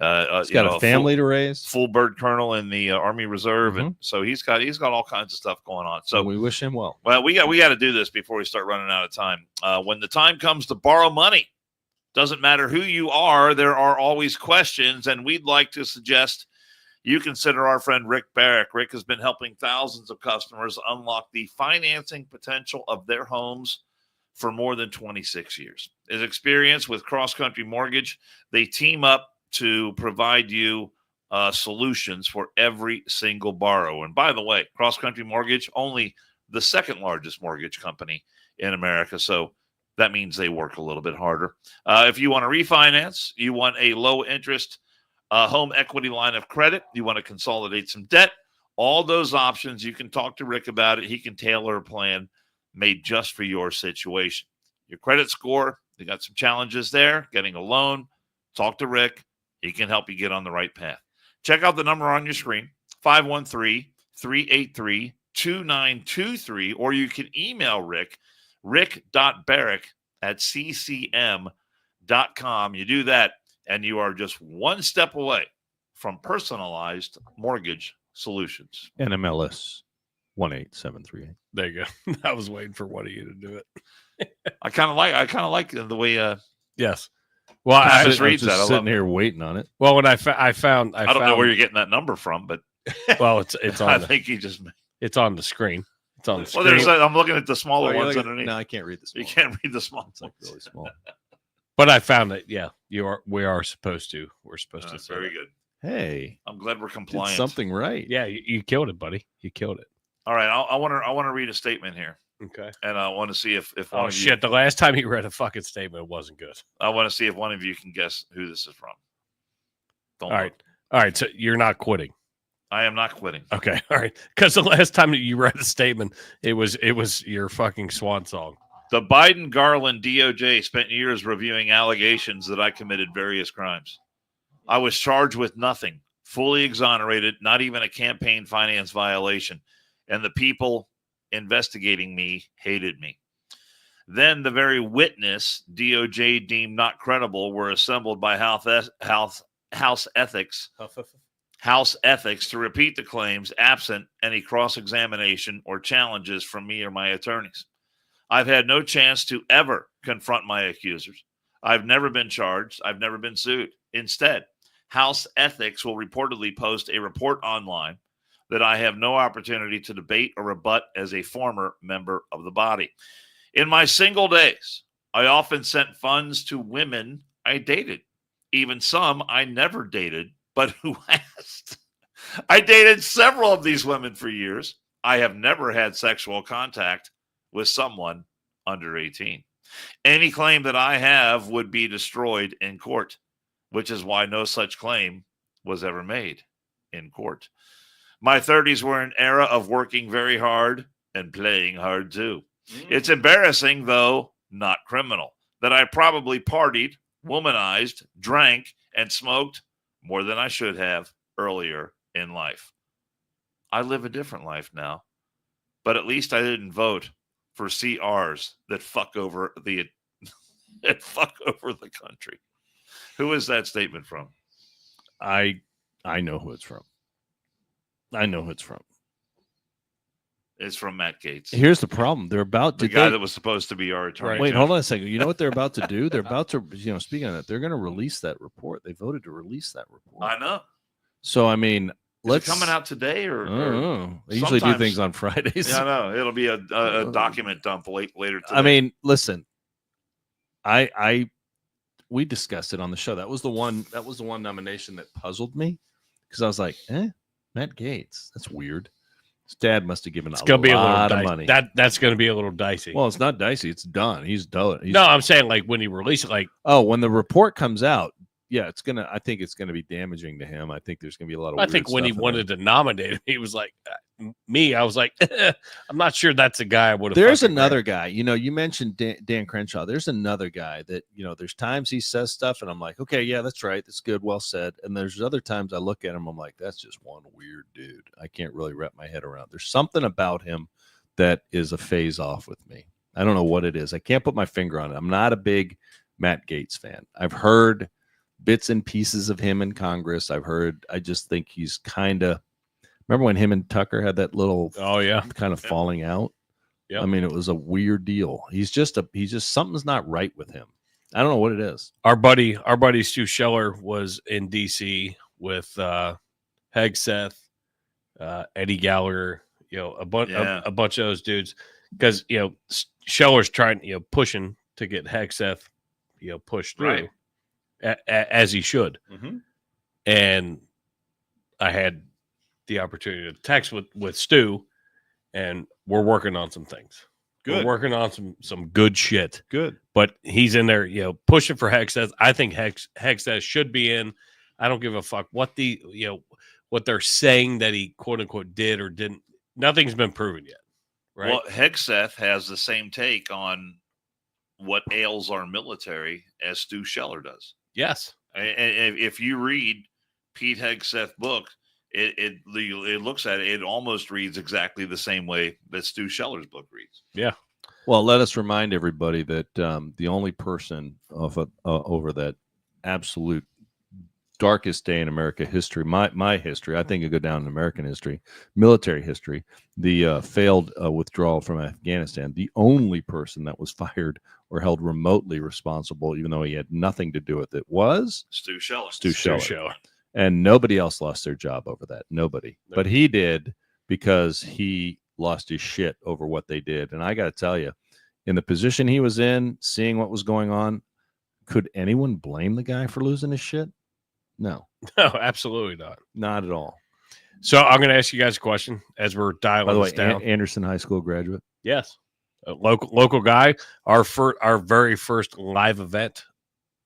a family to raise. Full bird colonel in the Army Reserve, and so he's got all kinds of stuff going on. So we wish him well. Well, we got to do this before we start running out of time. When the time comes to borrow money, doesn't matter who you are, there are always questions, and we'd like to suggest you consider our friend Rick Barrick. Rick has been helping thousands of customers unlock the financing potential of their homes for more than 26 years. His experience with Cross Country Mortgage, they team up to provide you solutions for every single borrower. And by the way, Cross Country Mortgage, only the second largest mortgage company in America. So that means they work a little bit harder. If you want to refinance, you want a low interest home equity line of credit, you want to consolidate some debt, all those options, you can talk to Rick about it. He can tailor a plan made just for your situation. Your credit score, you got some challenges there, getting a loan, talk to Rick. He can help you get on the right path. Check out the number on your screen, 513-383-2923, or you can email Rick, rick.barrick@ccm.com. You do that, and you are just one step away from personalized mortgage solutions. NMLS 18738. There you go. I was waiting for one of you to do it. I kind of like the way yes. Well, I just reads just that. I sitting love it. here waiting on it. Well, when I found I don't know where you're getting that number from, but well, it's I on think he just. it's on the screen. It's on the Well, screen. I'm looking at the smaller you're ones looking- underneath. No, I can't read this. You can't read the small It's like ones. really small. But I found it. Yeah, we are supposed to. We're supposed to. That's say very that. good. Hey, I'm glad we're did compliant. something right. Yeah, you killed it, buddy. You killed it. All right, I want to read a statement here, Okay. and I want to see if one Oh of shit! The last time you read a fucking statement, it wasn't good. I want to see if one of you can guess who this is from. Don't All right. So you're not quitting. I am not quitting. Okay. All right. Because the last time that you read a statement, it was your fucking swan song. The Biden-Garland DOJ spent years reviewing allegations that I committed various crimes. I was charged with nothing, fully exonerated, not even a campaign finance violation, and the people investigating me hated me. Then the very witness DOJ deemed not credible were assembled by House Ethics to repeat the claims absent any cross-examination or challenges from me or my attorneys. I've had no chance to ever confront my accusers. I've never been charged. I've never been sued. Instead, House Ethics will reportedly post a report online that I have no opportunity to debate or rebut as a former member of the body. In my single days, I often sent funds to women I dated, even some I never dated, but who asked. I dated several of these women for years. I have never had sexual contact with someone under 18. Any claim that I have would be destroyed in court, which is why no such claim was ever made in court. My 30s were an era of working very hard and playing hard too. It's embarrassing, though not criminal, that I probably partied, womanized, drank, and smoked more than I should have earlier in life. I live a different life now, but at least I didn't vote for CRs that fuck over the country. Who is that statement from? I know who it's from. It's from Matt Gaetz, Here's the problem. They're about the to guy that was supposed to be our attorney. wait. general. Hold on a second. You know what they're about to do? They're about to, speaking of that, they're going to release that report. They voted to release that report. I know. So I mean, Is it coming out today or? They usually do sometimes- things on Fridays. Yeah, I know. It'll be a document dump later today. I mean, listen, we discussed it on the show. That was the one nomination that puzzled me because I was like, Matt Gaetz. That's weird. His dad must have given It's a gonna be a little lot of dicey. money. That's going to be a little dicey. Well, it's not dicey. It's done. He's done. No, I'm saying like when he released it, like When the report comes out, yeah, I think it's gonna be damaging to him. I think there's gonna be a lot of. I think when he wanted to nominate him, he was like, I was like, I'm not sure that's a guy I would have. There's another guy. You mentioned Dan Crenshaw. There's another guy that there's times he says stuff, and I'm like, okay, yeah, that's right, that's good, well said. And there's other times I look at him, I'm like, that's just one weird dude. I can't really wrap my head around. There's something about him that is a phase off with me. I don't know what it is. I can't put my finger on it. I'm not a big Matt Gaetz fan. I've heard bits and pieces of him in Congress. I just think he's kind of. Remember when him and Tucker had that little kind of falling out? Yeah. I mean, it was a weird deal. He's just something's not right with him. I don't know what it is. Our buddy Stu Scheller was in DC with Hegseth, Eddie Gallagher, a bunch of those dudes, because Scheller's trying, pushing to get Hegseth, pushed through, as he should. Mm-hmm. And I had the opportunity to text with Stu, and we're working on some things. Good. We're working on some good shit. Good. But he's in there, pushing for Hegseth. I think Hegseth should be in. I don't give a fuck what what they're saying that he quote unquote did or didn't. Nothing's been proven yet. Right. Well, Hegseth has the same take on what ails our military as Stu Scheller does. Yes. And if you read Pete Hegseth's book, it looks at it almost reads exactly the same way that Stu Scheller's book reads. Yeah. Well, let us remind everybody that the only person over that absolute darkest day in America history, my history, I think it go down in American history, military history, the failed withdrawal from Afghanistan, the only person that was fired or held remotely responsible, even though he had nothing to do with it, was Stu Scheller. Stu Scheller. And nobody else lost their job over that. Nobody. No. But he did, because he lost his shit over what they did. And I got to tell you, in the position he was in, seeing what was going on, could anyone blame the guy for losing his shit? No. No, absolutely not. Not at all. So I'm going to ask you guys a question as we're dialing By the way, this down. Anderson High School graduate. Yes. A local guy. Our very first live event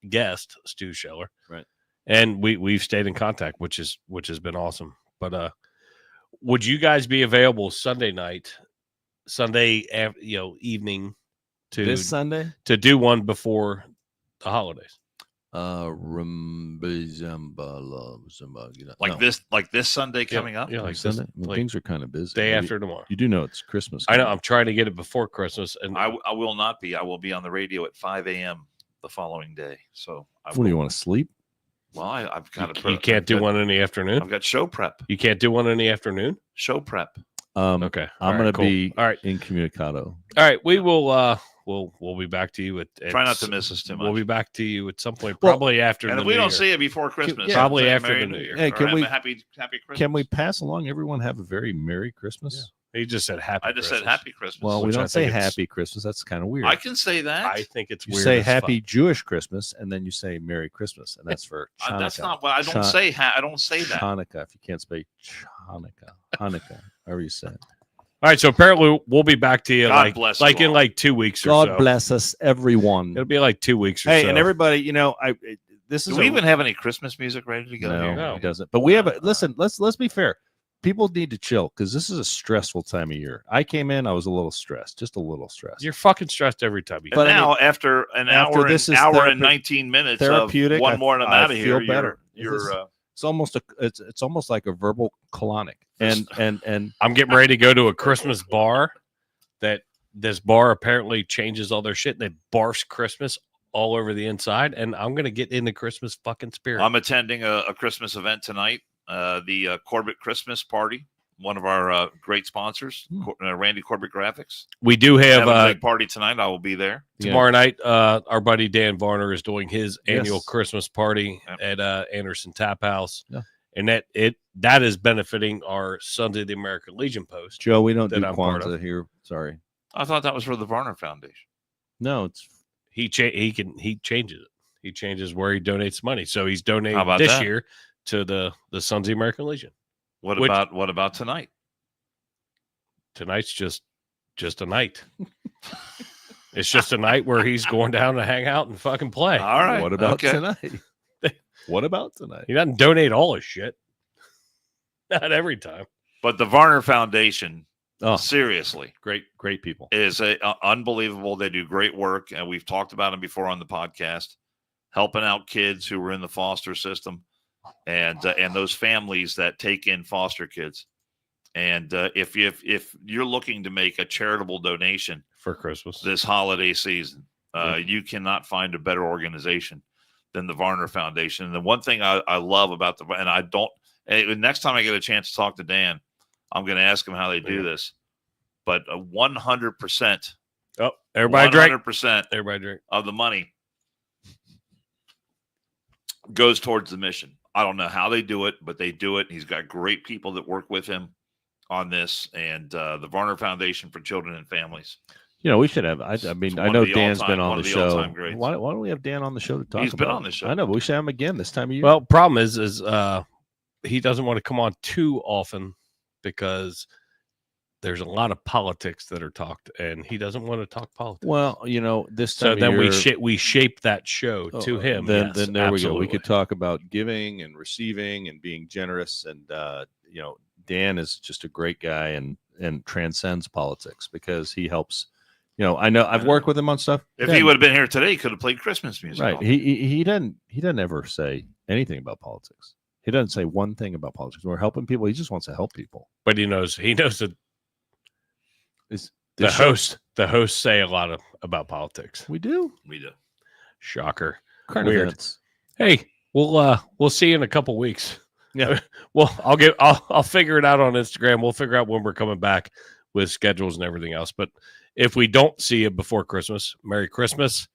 guest, Stu Scheller. Right. And we've stayed in contact, which has been awesome. But would you guys be available Sunday evening this Sunday to do one before the holidays? Like this Sunday coming up? Yeah, like Sunday. Things are kind of busy. Day after tomorrow. You do know it's Christmas. I know. I'm trying to get it before Christmas, and I will not be. I will be on the radio at 5 a.m. the following day. So what do you want to sleep? Well, I've got you can't do one in the afternoon. I've got show prep. You can't do one in the afternoon. Show prep. Okay, I'm going to cool. be all right. incommunicado. All right, we will. We'll be back to you at try not to miss us too much. We'll be back to you at some point, probably after. And the if we New don't Year. see it before Christmas, probably say after Merry the New Year. Hey, can we happy Christmas? Can we pass along? Everyone have a very Merry Christmas. He just said happy. I just Christmas. said happy Christmas. Well, we Which I don't say think it's- Happy Christmas. That's kind of weird. I can say that. I think it's You weird. say as Happy fuck. Jewish Christmas, and then you say Merry Christmas, and that's for Hanukkah. That's not what I don't say. I don't say that. Hanukkah. If you can't say Hanukkah, however you say it. All right, so apparently we'll be back to you God bless like you in all. like 2 weeks or God so. bless us, everyone. It'll be like 2 weeks or Hey, so. and everybody, this is Do we even have any Christmas music ready to go? no, here? No. he doesn't. But we have listen. Let's be fair. People need to chill because this is a stressful time of year. I came in, I was a little stressed, just a little stressed. You're fucking stressed every time you. And But I now, after an hour, this is and therapeutic- 19 minutes therapeutic, of one more and I'm I out of feel here. better. You're It's almost like a verbal colonic. And I'm getting ready to go to a Christmas bar. That this bar apparently changes all their shit. They barfs Christmas all over the inside, and I'm gonna get in the Christmas fucking spirit. I'm attending a Christmas event tonight. The Corbett Christmas Party. One of our great sponsors, Randy Corbett Graphics. We do have a big party tonight. I will be there tomorrow night. Our buddy Dan Varner is doing his annual Yes. Christmas party at Anderson Tap House. Yeah. and that is benefiting our Sons of the American Legion post. Joe, we don't that do I'm part Kwanzaa of. here. Sorry. I thought that was for the Varner Foundation. No, it's He changes it. He changes where he donates money. So he's donating How about this that? year to the Sons of the American Legion. What Which- about tonight? Tonight's just a night. It's just a night where he's going down to hang out and fucking play. All right. what about okay. tonight? What about tonight? He doesn't donate all his shit. Not every time. But the Varner Foundation, Oh, seriously, great people. is unbelievable. They do great work, and we've talked about them before on the podcast, helping out kids who were in the foster system, and those families that take in foster kids. And if you're looking to make a charitable donation For Christmas. this holiday season, you cannot find a better organization than the Varner Foundation. And the one thing I love about next time I get a chance to talk to Dan, I'm going to ask him how they do this. But 100%. Oh, everybody drink. 100% Everybody drink. of the money goes towards the mission. I don't know how they do it, but they do it. He's got great people that work with him on this, and the Varner Foundation for Children and Families. You know, we should have. I mean, I one know of the Dan's all-time- been on one the of the show. all-time greats. Why don't we have Dan on the show to talk? He's been about on the show. I know, but we should have him again this time of year. Well, problem is he doesn't want to come on too often because there's a lot of politics that are talked, and he doesn't want to talk politics. Well, you know, this time So of then year, we shape that show to him. Then, Yes, then there we go. We absolutely. could talk about giving and receiving and being generous. And you know, Dan is just a great guy and transcends politics because he helps. You know, I know I've worked with him on stuff. If Dan- he would have been here today, he could have played Christmas music. right, he doesn't ever say anything about politics. He doesn't say one thing about politics. We're helping people. He just wants to help people. But he knows that Is the this show- hosts say a lot about politics. We do We do. Shocker. current Weird. events. Hey, we'll see you in a couple weeks. Yeah. Well, I'll figure it out on Instagram. We'll figure out when we're coming back with schedules and everything else. But if we don't see you before Christmas, Merry Christmas,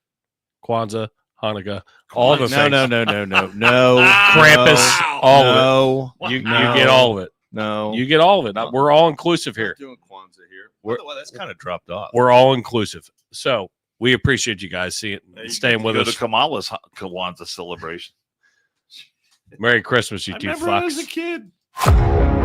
Kwanzaa, Hanukkah, all the things. No. Krampus, no, all no, of it. You no, get all of it. No, You get all of it. We're all inclusive here. doing Kwanzaa here. Well, that's kind of dropped off. We're all inclusive. So we appreciate you guys staying with Go us. to Kamala's Kwanzaa celebration. Merry Christmas, you I two remember as a fucks. kid.